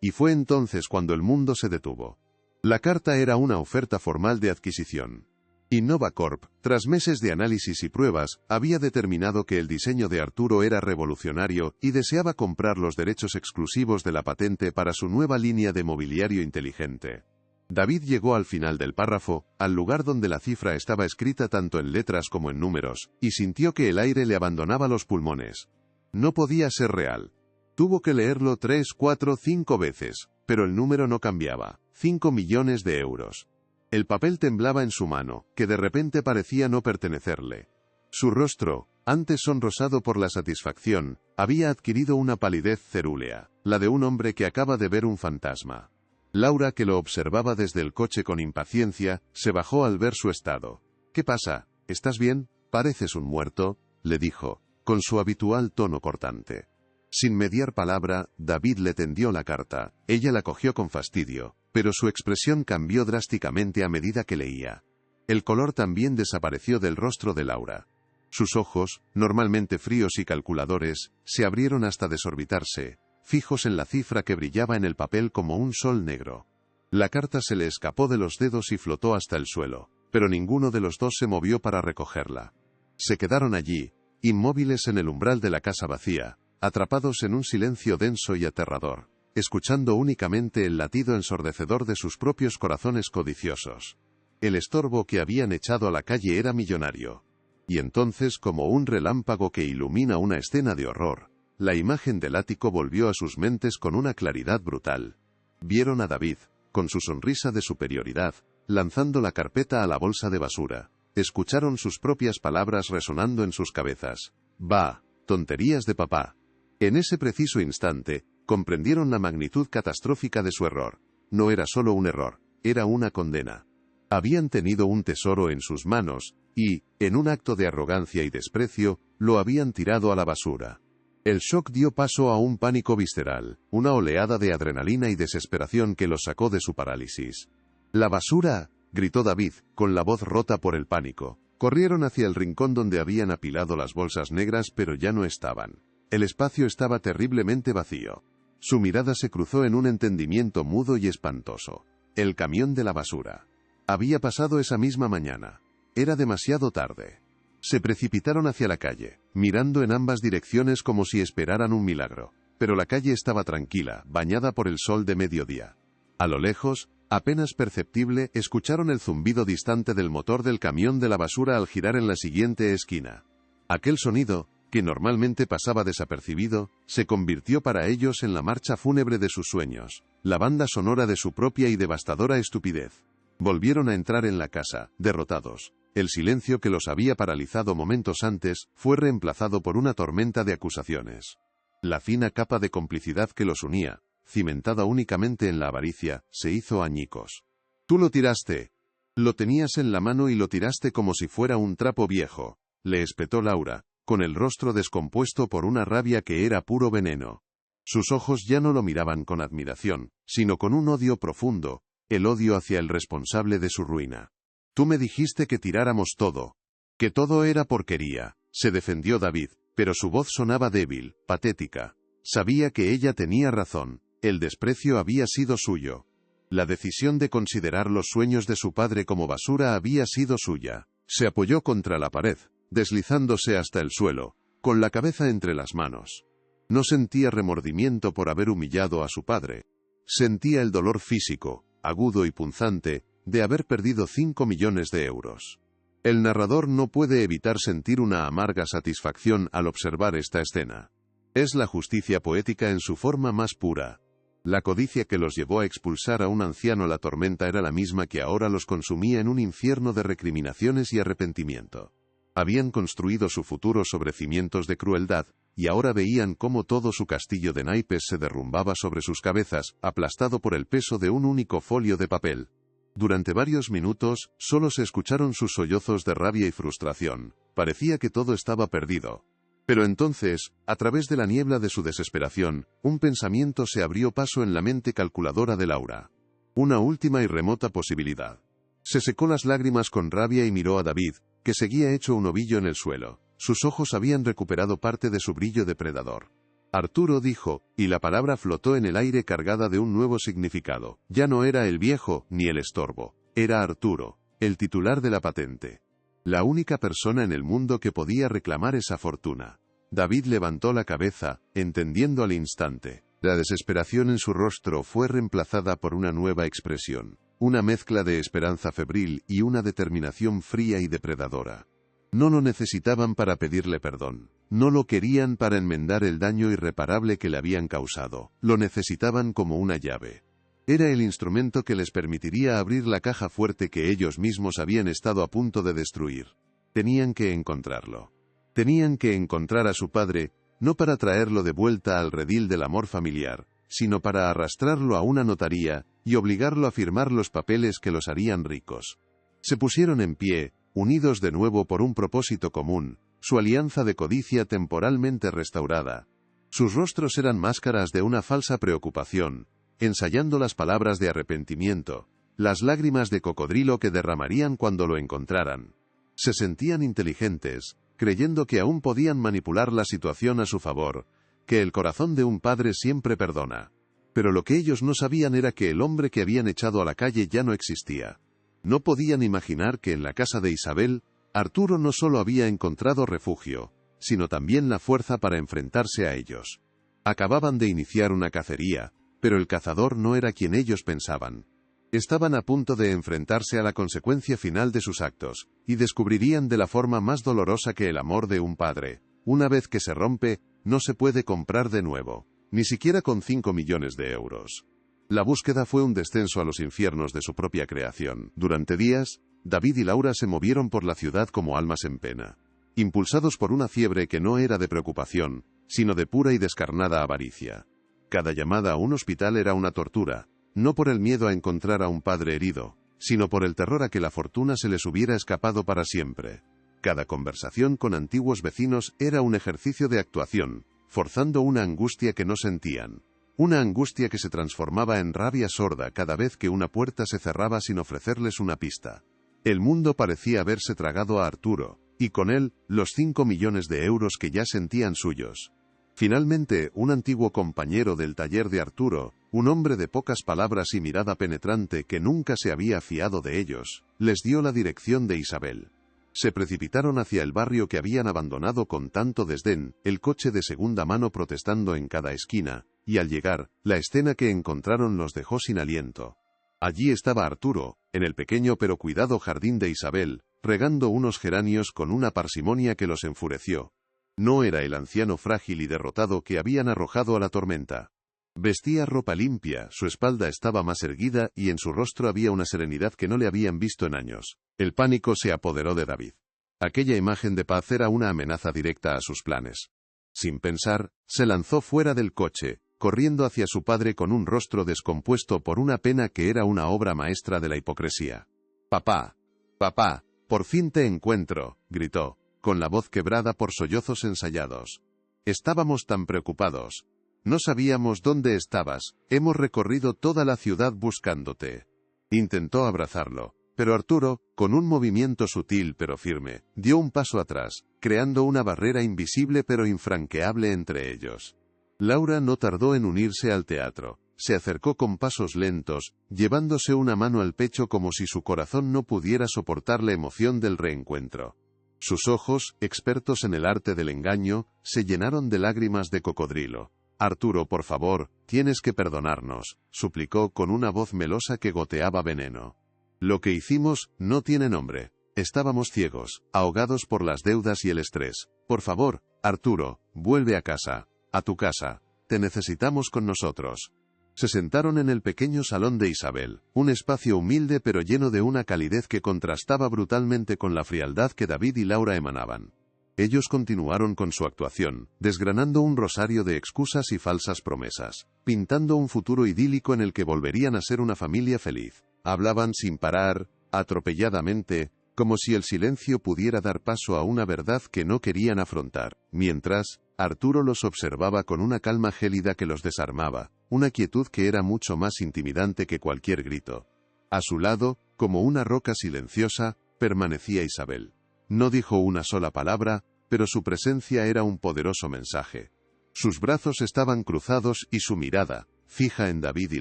y fue entonces cuando el mundo se detuvo. La carta era una oferta formal de adquisición. Innovacorp, tras meses de análisis y pruebas, había determinado que el diseño de Arturo era revolucionario y deseaba comprar los derechos exclusivos de la patente para su nueva línea de mobiliario inteligente. David llegó al final del párrafo, al lugar donde la cifra estaba escrita tanto en letras como en números, y sintió que el aire le abandonaba los pulmones. No podía ser real. Tuvo que leerlo 3, 4, 5 veces, pero el número no cambiaba. 5 millones de euros. El papel temblaba en su mano, que de repente parecía no pertenecerle. Su rostro, antes sonrosado por la satisfacción, había adquirido una palidez cerúlea, la de un hombre que acaba de ver un fantasma. Laura, que lo observaba desde el coche con impaciencia, se bajó al ver su estado. «¿Qué pasa? ¿Estás bien? Pareces un muerto», le dijo, con su habitual tono cortante. Sin mediar palabra, David le tendió la carta. Ella la cogió con fastidio, pero su expresión cambió drásticamente a medida que leía. El color también desapareció del rostro de Laura. Sus ojos, normalmente fríos y calculadores, se abrieron hasta desorbitarse, fijos en la cifra que brillaba en el papel como un sol negro. La carta se le escapó de los dedos y flotó hasta el suelo. pero ninguno de los dos se movió para recogerla. Se quedaron allí, inmóviles en el umbral de la casa vacía, atrapados en un silencio denso y aterrador, escuchando únicamente el latido ensordecedor de sus propios corazones codiciosos. El estorbo que habían echado a la calle era millonario. Y entonces, como un relámpago que ilumina una escena de horror, la imagen del ático volvió a sus mentes con una claridad brutal. Vieron a David, con su sonrisa de superioridad, lanzando la carpeta a la bolsa de basura. Escucharon sus propias palabras resonando en sus cabezas. «Bah, tonterías de papá». En ese preciso instante, comprendieron la magnitud catastrófica de su error. No era solo un error, era una condena. Habían tenido un tesoro en sus manos, y, en un acto de arrogancia y desprecio, lo habían tirado a la basura. El shock dio paso a un pánico visceral, una oleada de adrenalina y desesperación que los sacó de su parálisis. «¡La basura!», gritó David, con la voz rota por el pánico. Corrieron hacia el rincón donde habían apilado las bolsas negras, pero ya no estaban. El espacio estaba terriblemente vacío. Su mirada se cruzó en un entendimiento mudo y espantoso. El camión de la basura. Había pasado esa misma mañana. Era demasiado tarde. Se precipitaron hacia la calle, mirando en ambas direcciones como si esperaran un milagro. Pero la calle estaba tranquila, bañada por el sol de mediodía. A lo lejos, apenas perceptible, escucharon el zumbido distante del motor del camión de la basura al girar en la siguiente esquina. Aquel sonido, que normalmente pasaba desapercibido, se convirtió para ellos en la marcha fúnebre de sus sueños, la banda sonora de su propia y devastadora estupidez. Volvieron a entrar en la casa, derrotados. El silencio que los había paralizado momentos antes, fue reemplazado por una tormenta de acusaciones. La fina capa de complicidad que los unía, cimentada únicamente en la avaricia, se hizo añicos. «Tú lo tiraste. Lo tenías en la mano y lo tiraste como si fuera un trapo viejo», le espetó Laura, con el rostro descompuesto por una rabia que era puro veneno. Sus ojos ya no lo miraban con admiración, sino con un odio profundo, el odio hacia el responsable de su ruina. «Tú me dijiste que tiráramos todo. Que todo era porquería», se defendió David, pero su voz sonaba débil, patética. Sabía que ella tenía razón, el desprecio había sido suyo. La decisión de considerar los sueños de su padre como basura había sido suya. Se apoyó contra la pared, deslizándose hasta el suelo, con la cabeza entre las manos. No sentía remordimiento por haber humillado a su padre. Sentía el dolor físico, agudo y punzante, de haber perdido 5 millones de euros. El narrador no puede evitar sentir una amarga satisfacción al observar esta escena. Es la justicia poética en su forma más pura. La codicia que los llevó a expulsar a un anciano a la tormenta era la misma que ahora los consumía en un infierno de recriminaciones y arrepentimiento. Habían construido su futuro sobre cimientos de crueldad, y ahora veían cómo todo su castillo de naipes se derrumbaba sobre sus cabezas, aplastado por el peso de un único folio de papel. Durante varios minutos, solo se escucharon sus sollozos de rabia y frustración. Parecía que todo estaba perdido. Pero entonces, a través de la niebla de su desesperación, un pensamiento se abrió paso en la mente calculadora de Laura. Una última y remota posibilidad. Se secó las lágrimas con rabia y miró a David, que seguía hecho un ovillo en el suelo. Sus ojos habían recuperado parte de su brillo depredador. «Arturo», dijo, y la palabra flotó en el aire cargada de un nuevo significado. Ya no era el viejo, ni el estorbo. Era Arturo, el titular de la patente. La única persona en el mundo que podía reclamar esa fortuna. David levantó la cabeza, entendiendo al instante. La desesperación en su rostro fue reemplazada por una nueva expresión. Una mezcla de esperanza febril y una determinación fría y depredadora. No lo necesitaban para pedirle perdón. No lo querían para enmendar el daño irreparable que le habían causado. Lo necesitaban como una llave. Era el instrumento que les permitiría abrir la caja fuerte que ellos mismos habían estado a punto de destruir. Tenían que encontrarlo. Tenían que encontrar a su padre, no para traerlo de vuelta al redil del amor familiar, sino para arrastrarlo a una notaría y obligarlo a firmar los papeles que los harían ricos. Se pusieron en pie, unidos de nuevo por un propósito común, su alianza de codicia temporalmente restaurada. Sus rostros eran máscaras de una falsa preocupación, ensayando las palabras de arrepentimiento, las lágrimas de cocodrilo que derramarían cuando lo encontraran. Se sentían inteligentes, creyendo que aún podían manipular la situación a su favor, que el corazón de un padre siempre perdona. Pero lo que ellos no sabían era que el hombre que habían echado a la calle ya no existía. No podían imaginar que en la casa de Isabel, Arturo no solo había encontrado refugio, sino también la fuerza para enfrentarse a ellos. Acababan de iniciar una cacería, pero el cazador no era quien ellos pensaban. Estaban a punto de enfrentarse a la consecuencia final de sus actos, y descubrirían de la forma más dolorosa que el amor de un padre, una vez que se rompe, no se puede comprar de nuevo, ni siquiera con 5 millones de euros. La búsqueda fue un descenso a los infiernos de su propia creación. Durante días, David y Laura se movieron por la ciudad como almas en pena, impulsados por una fiebre que no era de preocupación, sino de pura y descarnada avaricia. Cada llamada a un hospital era una tortura, no por el miedo a encontrar a un padre herido, sino por el terror a que la fortuna se les hubiera escapado para siempre. Cada conversación con antiguos vecinos era un ejercicio de actuación, forzando una angustia que no sentían. Una angustia que se transformaba en rabia sorda cada vez que una puerta se cerraba sin ofrecerles una pista. El mundo parecía haberse tragado a Arturo, y con él, los 5 millones de euros que ya sentían suyos. Finalmente, un antiguo compañero del taller de Arturo, un hombre de pocas palabras y mirada penetrante que nunca se había fiado de ellos, les dio la dirección de Isabel. Se precipitaron hacia el barrio que habían abandonado con tanto desdén, el coche de segunda mano protestando en cada esquina, y al llegar, la escena que encontraron los dejó sin aliento. Allí estaba Arturo, en el pequeño pero cuidado jardín de Isabel, regando unos geranios con una parsimonia que los enfureció. No era el anciano frágil y derrotado que habían arrojado a la tormenta. Vestía ropa limpia, su espalda estaba más erguida y en su rostro había una serenidad que no le habían visto en años. El pánico se apoderó de David. Aquella imagen de paz era una amenaza directa a sus planes. Sin pensar, se lanzó fuera del coche, corriendo hacia su padre con un rostro descompuesto por una pena que era una obra maestra de la hipocresía. «Papá, papá, por fin te encuentro», gritó, con la voz quebrada por sollozos ensayados. «Estábamos tan preocupados. No sabíamos dónde estabas, hemos recorrido toda la ciudad buscándote». Intentó abrazarlo, pero Arturo, con un movimiento sutil pero firme, dio un paso atrás, creando una barrera invisible pero infranqueable entre ellos. Laura no tardó en unirse al teatro. Se acercó con pasos lentos, llevándose una mano al pecho como si su corazón no pudiera soportar la emoción del reencuentro. Sus ojos, expertos en el arte del engaño, se llenaron de lágrimas de cocodrilo. «Arturo, por favor, tienes que perdonarnos», suplicó con una voz melosa que goteaba veneno. «Lo que hicimos no tiene nombre. Estábamos ciegos, ahogados por las deudas y el estrés. Por favor, Arturo, vuelve a casa. A tu casa. Te necesitamos con nosotros». Se sentaron en el pequeño salón de Isabel, un espacio humilde pero lleno de una calidez que contrastaba brutalmente con la frialdad que David y Laura emanaban. Ellos continuaron con su actuación, desgranando un rosario de excusas y falsas promesas, pintando un futuro idílico en el que volverían a ser una familia feliz. Hablaban sin parar, atropelladamente, como si el silencio pudiera dar paso a una verdad que no querían afrontar. Mientras, Arturo los observaba con una calma gélida que los desarmaba, una quietud que era mucho más intimidante que cualquier grito. A su lado, como una roca silenciosa, permanecía Isabel. No dijo una sola palabra, pero su presencia era un poderoso mensaje. Sus brazos estaban cruzados y su mirada, fija en David y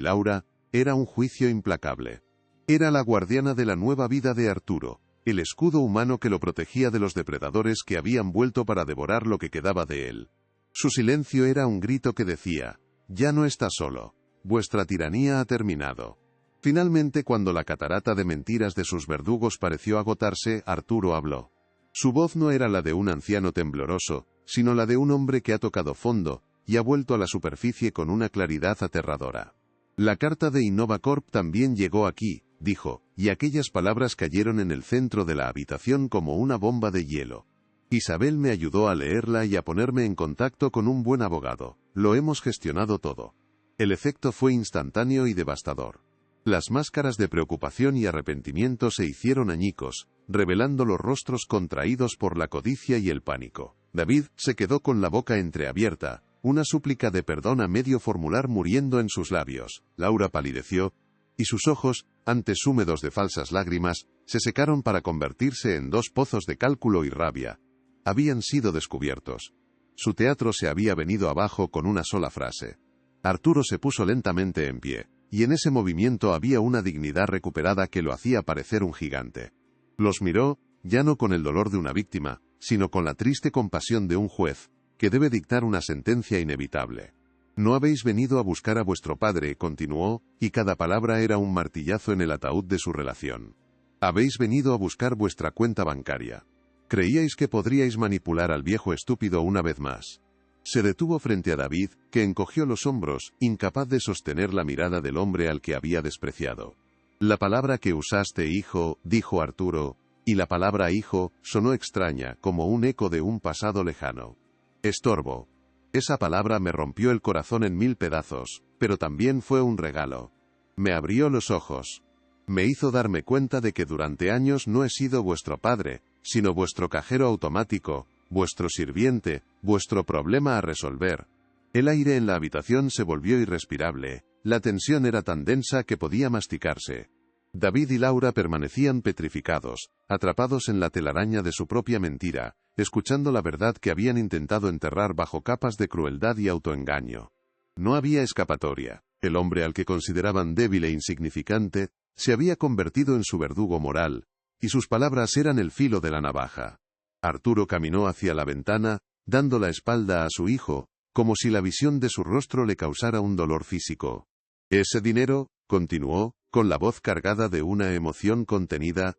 Laura, era un juicio implacable. Era la guardiana de la nueva vida de Arturo, el escudo humano que lo protegía de los depredadores que habían vuelto para devorar lo que quedaba de él. Su silencio era un grito que decía: «Ya no está solo. Vuestra tiranía ha terminado». Finalmente, cuando la catarata de mentiras de sus verdugos pareció agotarse, Arturo habló. Su voz no era la de un anciano tembloroso, sino la de un hombre que ha tocado fondo, y ha vuelto a la superficie con una claridad aterradora. «La carta de Innovacorp también llegó aquí», dijo, y aquellas palabras cayeron en el centro de la habitación como una bomba de hielo. «Isabel me ayudó a leerla y a ponerme en contacto con un buen abogado. Lo hemos gestionado todo». El efecto fue instantáneo y devastador. Las máscaras de preocupación y arrepentimiento se hicieron añicos, revelando los rostros contraídos por la codicia y el pánico. David se quedó con la boca entreabierta, una súplica de perdón a medio formular muriendo en sus labios. Laura palideció, y sus ojos, antes húmedos de falsas lágrimas, se secaron para convertirse en dos pozos de cálculo y rabia. Habían sido descubiertos. Su teatro se había venido abajo con una sola frase. Arturo se puso lentamente en pie. y en ese movimiento había una dignidad recuperada que lo hacía parecer un gigante. Los miró, ya no con el dolor de una víctima, sino con la triste compasión de un juez, que debe dictar una sentencia inevitable. No habéis venido a buscar a vuestro padre, continuó, y cada palabra era un martillazo en el ataúd de su relación. Habéis venido a buscar vuestra cuenta bancaria. Creíais que podríais manipular al viejo estúpido una vez más. Se detuvo frente a David, que encogió los hombros, incapaz de sostener la mirada del hombre al que había despreciado. La palabra que usaste, hijo, dijo Arturo, y la palabra hijo sonó extraña, como un eco de un pasado lejano. Estorbo. Esa palabra me rompió el corazón en 1000 pedazos, pero también fue un regalo. Me abrió los ojos. Me hizo darme cuenta de que durante años no he sido vuestro padre, sino vuestro cajero automático, vuestro sirviente, vuestro problema a resolver. El aire en la habitación se volvió irrespirable, la tensión era tan densa que podía masticarse. David y Laura permanecían petrificados, atrapados en la telaraña de su propia mentira, escuchando la verdad que habían intentado enterrar bajo capas de crueldad y autoengaño. No había escapatoria. El hombre al que consideraban débil e insignificante, se había convertido en su verdugo moral, y sus palabras eran el filo de la navaja. Arturo caminó hacia la ventana, dando la espalda a su hijo, como si la visión de su rostro le causara un dolor físico. Ese dinero, continuó, con la voz cargada de una emoción contenida,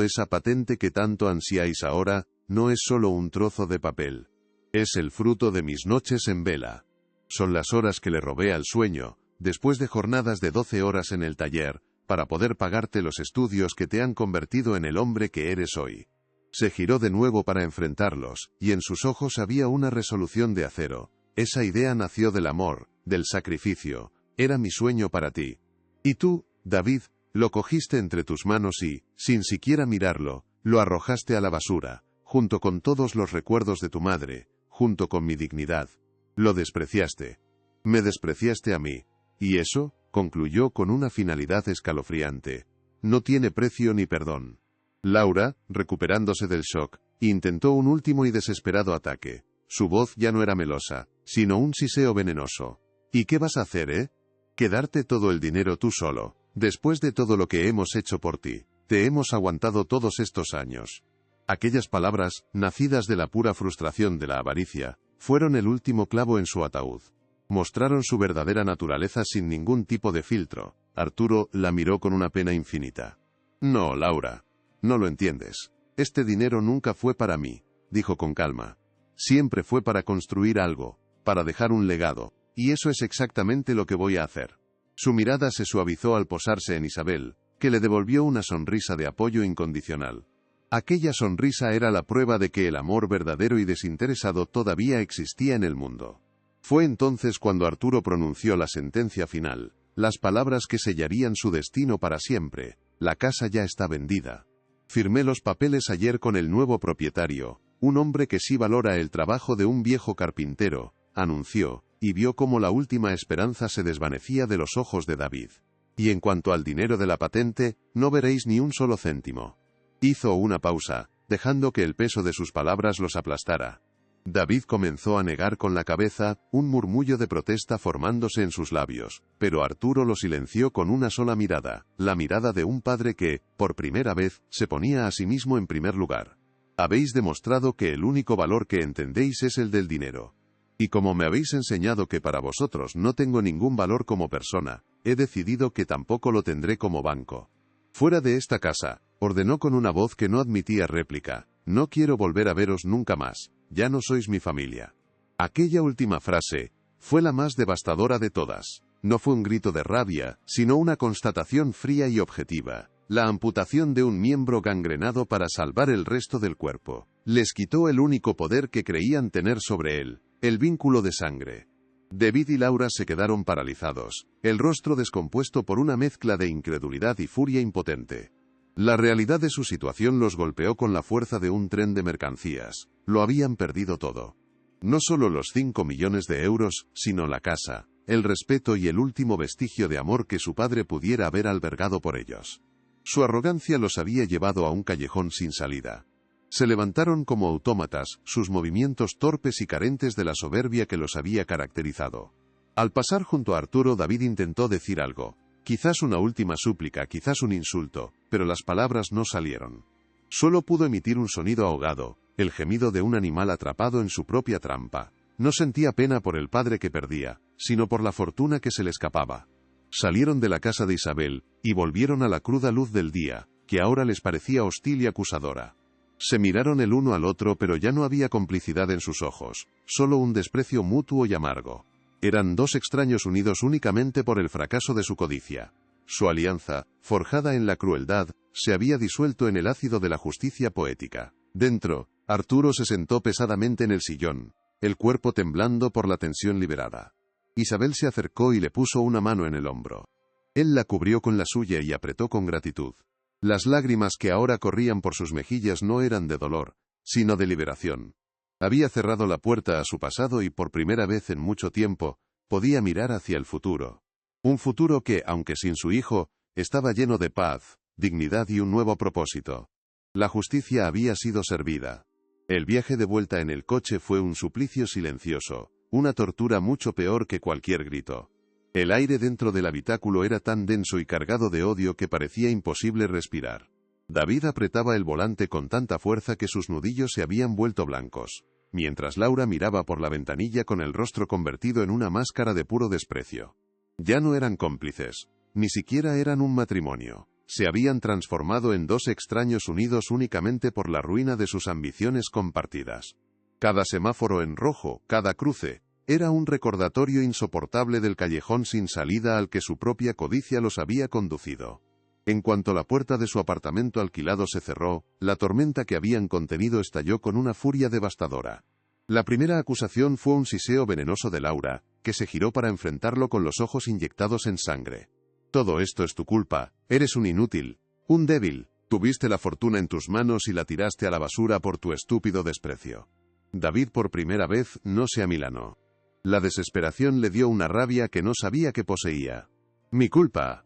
esa patente que tanto ansiáis ahora, no es solo un trozo de papel. Es el fruto de mis noches en vela. Son las horas que le robé al sueño, después de jornadas de 12 horas en el taller, para poder pagarte los estudios que te han convertido en el hombre que eres hoy. Se giró de nuevo para enfrentarlos, y en sus ojos había una resolución de acero. Esa idea nació del amor, del sacrificio. Era mi sueño para ti. Y tú, David, lo cogiste entre tus manos y, sin siquiera mirarlo, lo arrojaste a la basura, junto con todos los recuerdos de tu madre, junto con mi dignidad. Lo despreciaste. Me despreciaste a mí. Y eso, concluyó con una finalidad escalofriante, no tiene precio ni perdón. Laura, recuperándose del shock, intentó un último y desesperado ataque. Su voz ya no era melosa, sino un siseo venenoso. ¿Y qué vas a hacer, Quedarte todo el dinero tú solo. Después de todo lo que hemos hecho por ti, te hemos aguantado todos estos años. Aquellas palabras, nacidas de la pura frustración de la avaricia, fueron el último clavo en su ataúd. Mostraron su verdadera naturaleza sin ningún tipo de filtro. Arturo la miró con una pena infinita. No, Laura. No lo entiendes. Este dinero nunca fue para mí, dijo con calma. Siempre fue para construir algo, para dejar un legado, y eso es exactamente lo que voy a hacer. Su mirada se suavizó al posarse en Isabel, que le devolvió una sonrisa de apoyo incondicional. Aquella sonrisa era la prueba de que el amor verdadero y desinteresado todavía existía en el mundo. Fue entonces cuando Arturo pronunció la sentencia final, las palabras que sellarían su destino para siempre. La casa ya está vendida. Firmé los papeles ayer con el nuevo propietario, un hombre que sí valora el trabajo de un viejo carpintero, anunció, y vio cómo la última esperanza se desvanecía de los ojos de David. Y en cuanto al dinero de la patente, no veréis ni un solo céntimo. Hizo una pausa, dejando que el peso de sus palabras los aplastara. David comenzó a negar con la cabeza, un murmullo de protesta formándose en sus labios, pero Arturo lo silenció con una sola mirada, la mirada de un padre que, por primera vez, se ponía a sí mismo en primer lugar. Habéis demostrado que el único valor que entendéis es el del dinero. Y como me habéis enseñado que para vosotros no tengo ningún valor como persona, he decidido que tampoco lo tendré como banco. Fuera de esta casa, ordenó con una voz que no admitía réplica, no quiero volver a veros nunca más. Ya no sois mi familia. Aquella última frase fue la más devastadora de todas. No fue un grito de rabia, sino una constatación fría y objetiva. La amputación de un miembro gangrenado para salvar el resto del cuerpo. Les quitó el único poder que creían tener sobre él, el vínculo de sangre. David y Laura se quedaron paralizados, el rostro descompuesto por una mezcla de incredulidad y furia impotente. La realidad de su situación los golpeó con la fuerza de un tren de mercancías. Lo habían perdido todo. No solo los 5 millones de euros, sino la casa, el respeto y el último vestigio de amor que su padre pudiera haber albergado por ellos. Su arrogancia los había llevado a un callejón sin salida. Se levantaron como autómatas, sus movimientos torpes y carentes de la soberbia que los había caracterizado. Al pasar junto a Arturo, David intentó decir algo. Quizás una última súplica, quizás un insulto, pero las palabras no salieron. Solo pudo emitir un sonido ahogado, el gemido de un animal atrapado en su propia trampa. No sentía pena por el padre que perdía, sino por la fortuna que se le escapaba. Salieron de la casa de Isabel, y volvieron a la cruda luz del día, que ahora les parecía hostil y acusadora. Se miraron el uno al otro, pero ya no había complicidad en sus ojos, solo un desprecio mutuo y amargo. Eran dos extraños unidos únicamente por el fracaso de su codicia. Su alianza, forjada en la crueldad, se había disuelto en el ácido de la justicia poética. Dentro, Arturo se sentó pesadamente en el sillón, el cuerpo temblando por la tensión liberada. Isabel se acercó y le puso una mano en el hombro. Él la cubrió con la suya y apretó con gratitud. Las lágrimas que ahora corrían por sus mejillas no eran de dolor, sino de liberación. Había cerrado la puerta a su pasado y por primera vez en mucho tiempo, podía mirar hacia el futuro. Un futuro que, aunque sin su hijo, estaba lleno de paz, dignidad y un nuevo propósito. La justicia había sido servida. El viaje de vuelta en el coche fue un suplicio silencioso, una tortura mucho peor que cualquier grito. El aire dentro del habitáculo era tan denso y cargado de odio que parecía imposible respirar. David apretaba el volante con tanta fuerza que sus nudillos se habían vuelto blancos, mientras Laura miraba por la ventanilla con el rostro convertido en una máscara de puro desprecio. Ya no eran cómplices, ni siquiera eran un matrimonio. Se habían transformado en dos extraños unidos únicamente por la ruina de sus ambiciones compartidas. Cada semáforo en rojo, cada cruce, era un recordatorio insoportable del callejón sin salida al que su propia codicia los había conducido. En cuanto la puerta de su apartamento alquilado se cerró, la tormenta que habían contenido estalló con una furia devastadora. La primera acusación fue un siseo venenoso de Laura, que se giró para enfrentarlo con los ojos inyectados en sangre. Todo esto es tu culpa, eres un inútil, un débil, tuviste la fortuna en tus manos y la tiraste a la basura por tu estúpido desprecio. David por primera vez no se amilanó. La desesperación le dio una rabia que no sabía que poseía. Mi culpa,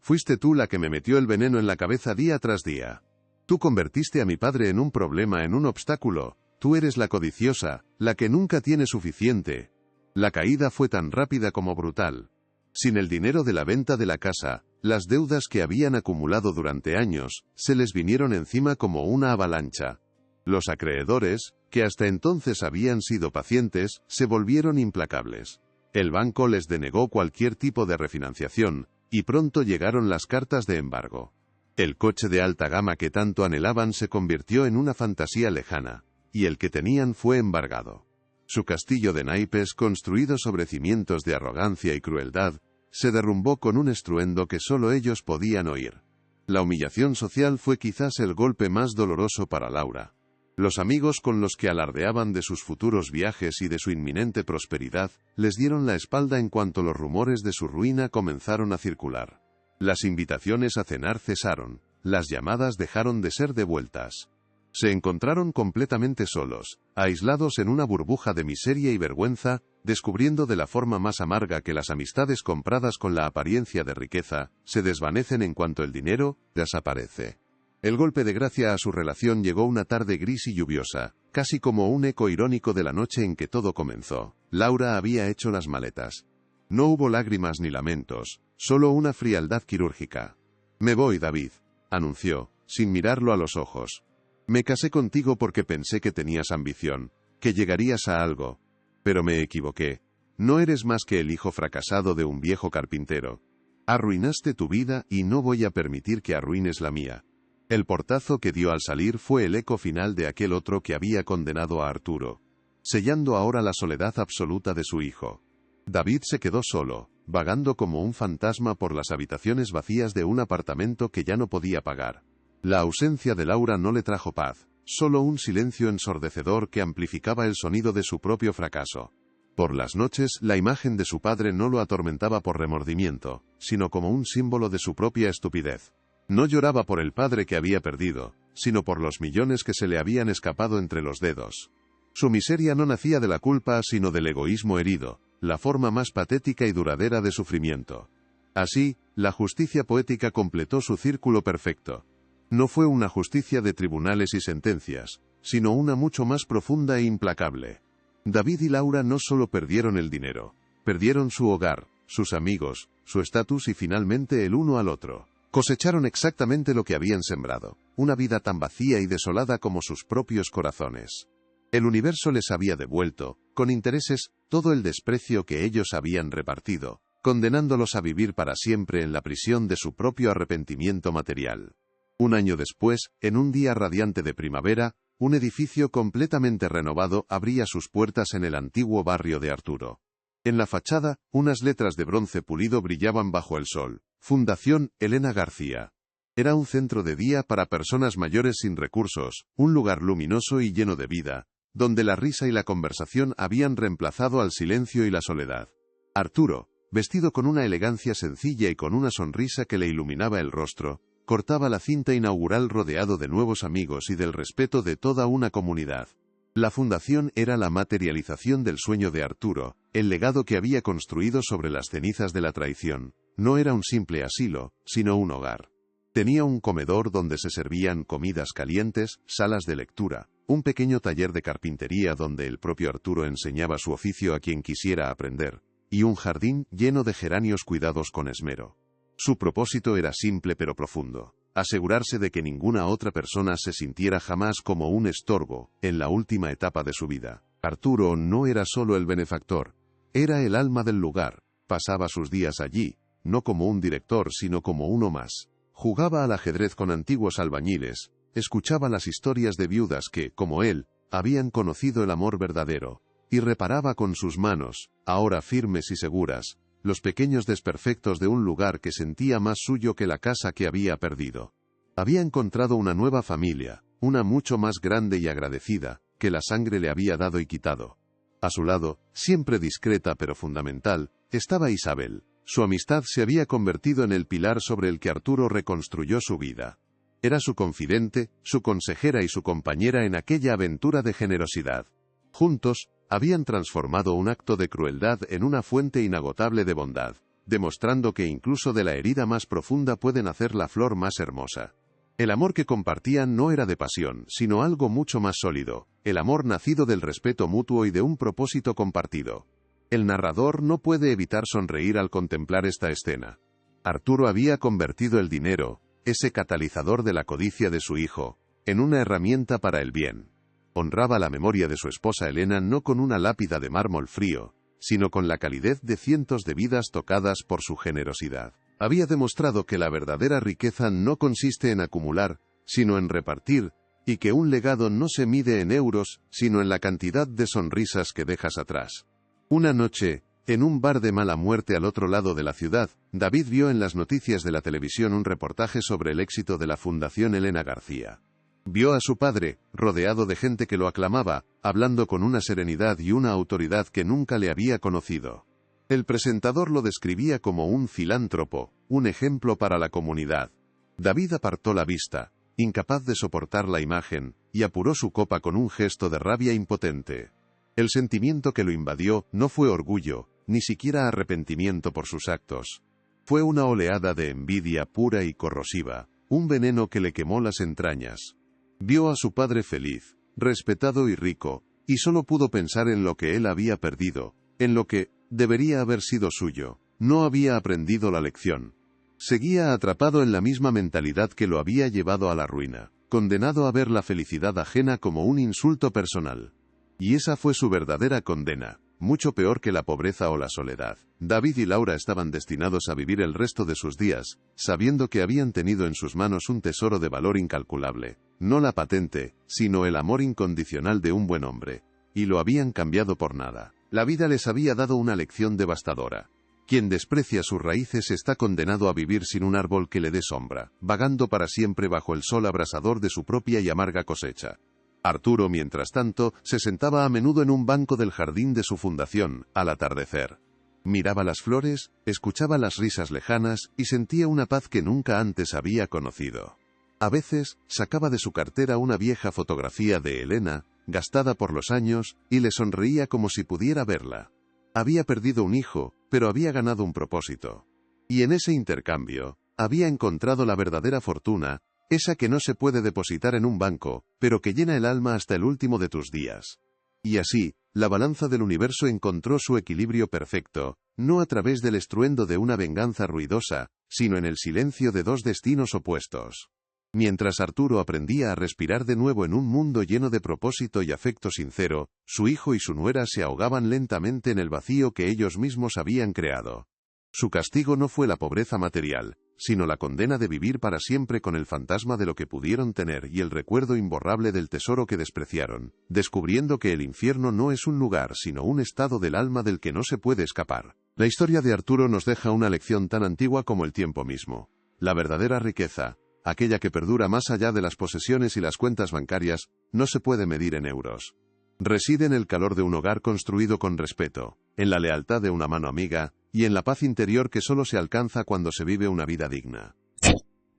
fuiste tú la que me metió el veneno en la cabeza día tras día. Tú convertiste a mi padre en un problema, en un obstáculo, tú eres la codiciosa, la que nunca tiene suficiente. La caída fue tan rápida como brutal. Sin el dinero de la venta de la casa, las deudas que habían acumulado durante años, se les vinieron encima como una avalancha. Los acreedores, que hasta entonces habían sido pacientes, se volvieron implacables. El banco les denegó cualquier tipo de refinanciación, y pronto llegaron las cartas de embargo. El coche de alta gama que tanto anhelaban se convirtió en una fantasía lejana, y el que tenían fue embargado. Su castillo de naipes, construido sobre cimientos de arrogancia y crueldad, se derrumbó con un estruendo que solo ellos podían oír. La humillación social fue quizás el golpe más doloroso para Laura. Los amigos con los que alardeaban de sus futuros viajes y de su inminente prosperidad, les dieron la espalda en cuanto los rumores de su ruina comenzaron a circular. Las invitaciones a cenar cesaron, las llamadas dejaron de ser devueltas. Se encontraron completamente solos, aislados en una burbuja de miseria y vergüenza, descubriendo de la forma más amarga que las amistades compradas con la apariencia de riqueza, se desvanecen en cuanto el dinero desaparece. El golpe de gracia a su relación llegó una tarde gris y lluviosa, casi como un eco irónico de la noche en que todo comenzó. Laura había hecho las maletas. No hubo lágrimas ni lamentos, solo una frialdad quirúrgica. Me voy, David, anunció, sin mirarlo a los ojos. Me casé contigo porque pensé que tenías ambición, que llegarías a algo. Pero me equivoqué. No eres más que el hijo fracasado de un viejo carpintero. Arruinaste tu vida y no voy a permitir que arruines la mía. El portazo que dio al salir fue el eco final de aquel otro que había condenado a Arturo, sellando ahora la soledad absoluta de su hijo. David se quedó solo, vagando como un fantasma por las habitaciones vacías de un apartamento que ya no podía pagar. La ausencia de Laura no le trajo paz, solo un silencio ensordecedor que amplificaba el sonido de su propio fracaso. Por las noches, la imagen de su padre no lo atormentaba por remordimiento, sino como un símbolo de su propia estupidez. No lloraba por el padre que había perdido, sino por los millones que se le habían escapado entre los dedos. Su miseria no nacía de la culpa sino del egoísmo herido, la forma más patética y duradera de sufrimiento. Así, la justicia poética completó su círculo perfecto. No fue una justicia de tribunales y sentencias, sino una mucho más profunda e implacable. David y Laura no solo perdieron el dinero. Perdieron su hogar, sus amigos, su estatus y finalmente el uno al otro. Cosecharon exactamente lo que habían sembrado, una vida tan vacía y desolada como sus propios corazones. El universo les había devuelto, con intereses, todo el desprecio que ellos habían repartido, condenándolos a vivir para siempre en la prisión de su propio arrepentimiento material. Un año después, en un día radiante de primavera, un edificio completamente renovado abría sus puertas en el antiguo barrio de Arturo. En la fachada, unas letras de bronce pulido brillaban bajo el sol. Fundación Elena García. Era un centro de día para personas mayores sin recursos, un lugar luminoso y lleno de vida, donde la risa y la conversación habían reemplazado al silencio y la soledad. Arturo, vestido con una elegancia sencilla y con una sonrisa que le iluminaba el rostro, cortaba la cinta inaugural rodeado de nuevos amigos y del respeto de toda una comunidad. La fundación era la materialización del sueño de Arturo, el legado que había construido sobre las cenizas de la traición. No era un simple asilo, sino un hogar. Tenía un comedor donde se servían comidas calientes, salas de lectura, un pequeño taller de carpintería donde el propio Arturo enseñaba su oficio a quien quisiera aprender, y un jardín lleno de geranios cuidados con esmero. Su propósito era simple pero profundo: asegurarse de que ninguna otra persona se sintiera jamás como un estorbo en la última etapa de su vida. Arturo no era solo el benefactor, era el alma del lugar. Pasaba sus días allí, no como un director sino como uno más. Jugaba al ajedrez con antiguos albañiles, escuchaba las historias de viudas que, como él, habían conocido el amor verdadero, y reparaba con sus manos, ahora firmes y seguras, los pequeños desperfectos de un lugar que sentía más suyo que la casa que había perdido. Había encontrado una nueva familia, una mucho más grande y agradecida, que la sangre le había dado y quitado. A su lado, siempre discreta pero fundamental, estaba Isabel. Su amistad se había convertido en el pilar sobre el que Arturo reconstruyó su vida. Era su confidente, su consejera y su compañera en aquella aventura de generosidad. Juntos, habían transformado un acto de crueldad en una fuente inagotable de bondad, demostrando que incluso de la herida más profunda puede nacer la flor más hermosa. El amor que compartían no era de pasión, sino algo mucho más sólido, el amor nacido del respeto mutuo y de un propósito compartido. El narrador no puede evitar sonreír al contemplar esta escena. Arturo había convertido el dinero, ese catalizador de la codicia de su hijo, en una herramienta para el bien. Honraba la memoria de su esposa Elena no con una lápida de mármol frío, sino con la calidez de cientos de vidas tocadas por su generosidad. Había demostrado que la verdadera riqueza no consiste en acumular, sino en repartir, y que un legado no se mide en euros, sino en la cantidad de sonrisas que dejas atrás. Una noche, en un bar de mala muerte al otro lado de la ciudad, David vio en las noticias de la televisión un reportaje sobre el éxito de la Fundación Elena García. Vio a su padre, rodeado de gente que lo aclamaba, hablando con una serenidad y una autoridad que nunca le había conocido. El presentador lo describía como un filántropo, un ejemplo para la comunidad. David apartó la vista, incapaz de soportar la imagen, y apuró su copa con un gesto de rabia impotente. El sentimiento que lo invadió no fue orgullo, ni siquiera arrepentimiento por sus actos. Fue una oleada de envidia pura y corrosiva, un veneno que le quemó las entrañas. Vio a su padre feliz, respetado y rico, y solo pudo pensar en lo que él había perdido, en lo que debería haber sido suyo. No había aprendido la lección. Seguía atrapado en la misma mentalidad que lo había llevado a la ruina, condenado a ver la felicidad ajena como un insulto personal. Y esa fue su verdadera condena, mucho peor que la pobreza o la soledad. David y Laura estaban destinados a vivir el resto de sus días, sabiendo que habían tenido en sus manos un tesoro de valor incalculable, no la patente, sino el amor incondicional de un buen hombre. Y lo habían cambiado por nada. La vida les había dado una lección devastadora. Quien desprecia sus raíces está condenado a vivir sin un árbol que le dé sombra, vagando para siempre bajo el sol abrasador de su propia y amarga cosecha. Arturo, mientras tanto, se sentaba a menudo en un banco del jardín de su fundación, al atardecer. Miraba las flores, escuchaba las risas lejanas y sentía una paz que nunca antes había conocido. A veces, sacaba de su cartera una vieja fotografía de Elena, gastada por los años, y le sonreía como si pudiera verla. Había perdido un hijo, pero había ganado un propósito. Y en ese intercambio, había encontrado la verdadera fortuna, esa que no se puede depositar en un banco, pero que llena el alma hasta el último de tus días. Y así, la balanza del universo encontró su equilibrio perfecto, no a través del estruendo de una venganza ruidosa, sino en el silencio de dos destinos opuestos. Mientras Arturo aprendía a respirar de nuevo en un mundo lleno de propósito y afecto sincero, su hijo y su nuera se ahogaban lentamente en el vacío que ellos mismos habían creado. Su castigo no fue la pobreza material, sino la condena de vivir para siempre con el fantasma de lo que pudieron tener y el recuerdo imborrable del tesoro que despreciaron, descubriendo que el infierno no es un lugar sino un estado del alma del que no se puede escapar. La historia de Arturo nos deja una lección tan antigua como el tiempo mismo. La verdadera riqueza, aquella que perdura más allá de las posesiones y las cuentas bancarias, no se puede medir en euros. Reside en el calor de un hogar construido con respeto, en la lealtad de una mano amiga, y en la paz interior que solo se alcanza cuando se vive una vida digna.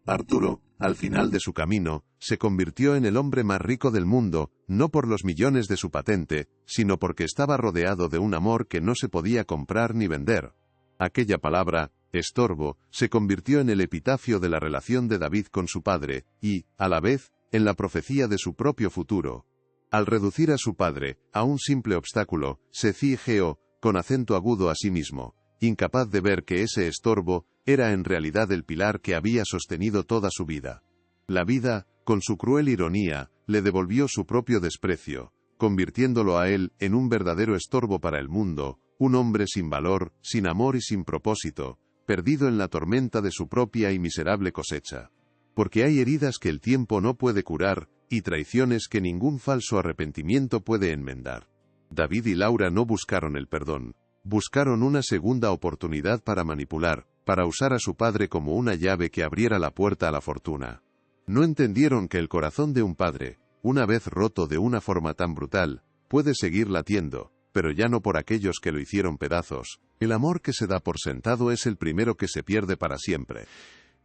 Arturo, al final de su camino, se convirtió en el hombre más rico del mundo, no por los millones de su patente, sino porque estaba rodeado de un amor que no se podía comprar ni vender. Aquella palabra, estorbo, se convirtió en el epitafio de la relación de David con su padre, y, a la vez, en la profecía de su propio futuro. Al reducir a su padre a un simple obstáculo, se fingió, con acento agudo a sí mismo, incapaz de ver que ese estorbo era en realidad el pilar que había sostenido toda su vida. La vida, con su cruel ironía, le devolvió su propio desprecio, convirtiéndolo a él en un verdadero estorbo para el mundo, un hombre sin valor, sin amor y sin propósito, perdido en la tormenta de su propia y miserable cosecha. Porque hay heridas que el tiempo no puede curar, y traiciones que ningún falso arrepentimiento puede enmendar. David y Laura no buscaron el perdón, buscaron una segunda oportunidad para manipular, para usar a su padre como una llave que abriera la puerta a la fortuna. No entendieron que el corazón de un padre, una vez roto de una forma tan brutal, puede seguir latiendo, pero ya no por aquellos que lo hicieron pedazos. El amor que se da por sentado es el primero que se pierde para siempre.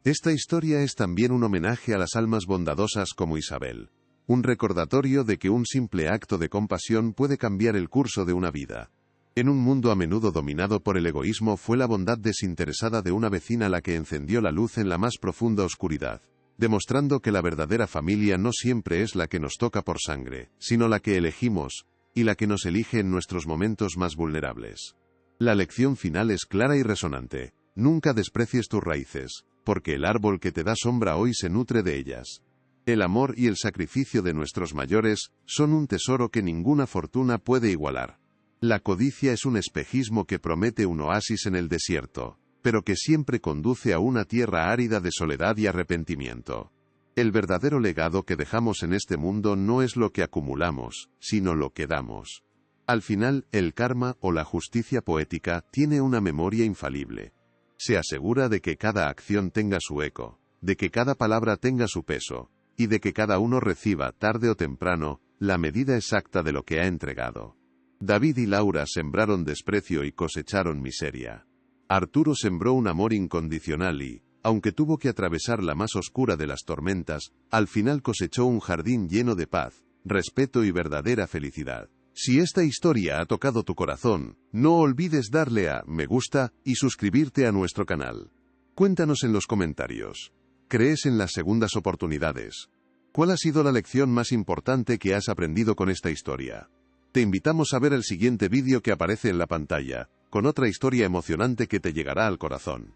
Esta historia es también un homenaje a las almas bondadosas como Isabel. Un recordatorio de que un simple acto de compasión puede cambiar el curso de una vida. En un mundo a menudo dominado por el egoísmo, fue la bondad desinteresada de una vecina la que encendió la luz en la más profunda oscuridad, demostrando que la verdadera familia no siempre es la que nos toca por sangre, sino la que elegimos, y la que nos elige en nuestros momentos más vulnerables. La lección final es clara y resonante: nunca desprecies tus raíces, porque el árbol que te da sombra hoy se nutre de ellas. El amor y el sacrificio de nuestros mayores son un tesoro que ninguna fortuna puede igualar. La codicia es un espejismo que promete un oasis en el desierto, pero que siempre conduce a una tierra árida de soledad y arrepentimiento. El verdadero legado que dejamos en este mundo no es lo que acumulamos, sino lo que damos. Al final, el karma o la justicia poética tiene una memoria infalible. Se asegura de que cada acción tenga su eco, de que cada palabra tenga su peso, y de que cada uno reciba, tarde o temprano, la medida exacta de lo que ha entregado. David y Laura sembraron desprecio y cosecharon miseria. Arturo sembró un amor incondicional y, aunque tuvo que atravesar la más oscura de las tormentas, al final cosechó un jardín lleno de paz, respeto y verdadera felicidad. Si esta historia ha tocado tu corazón, no olvides darle a me gusta y suscribirte a nuestro canal. Cuéntanos en los comentarios. ¿Crees en las segundas oportunidades? ¿Cuál ha sido la lección más importante que has aprendido con esta historia? Te invitamos a ver el siguiente vídeo que aparece en la pantalla, con otra historia emocionante que te llegará al corazón.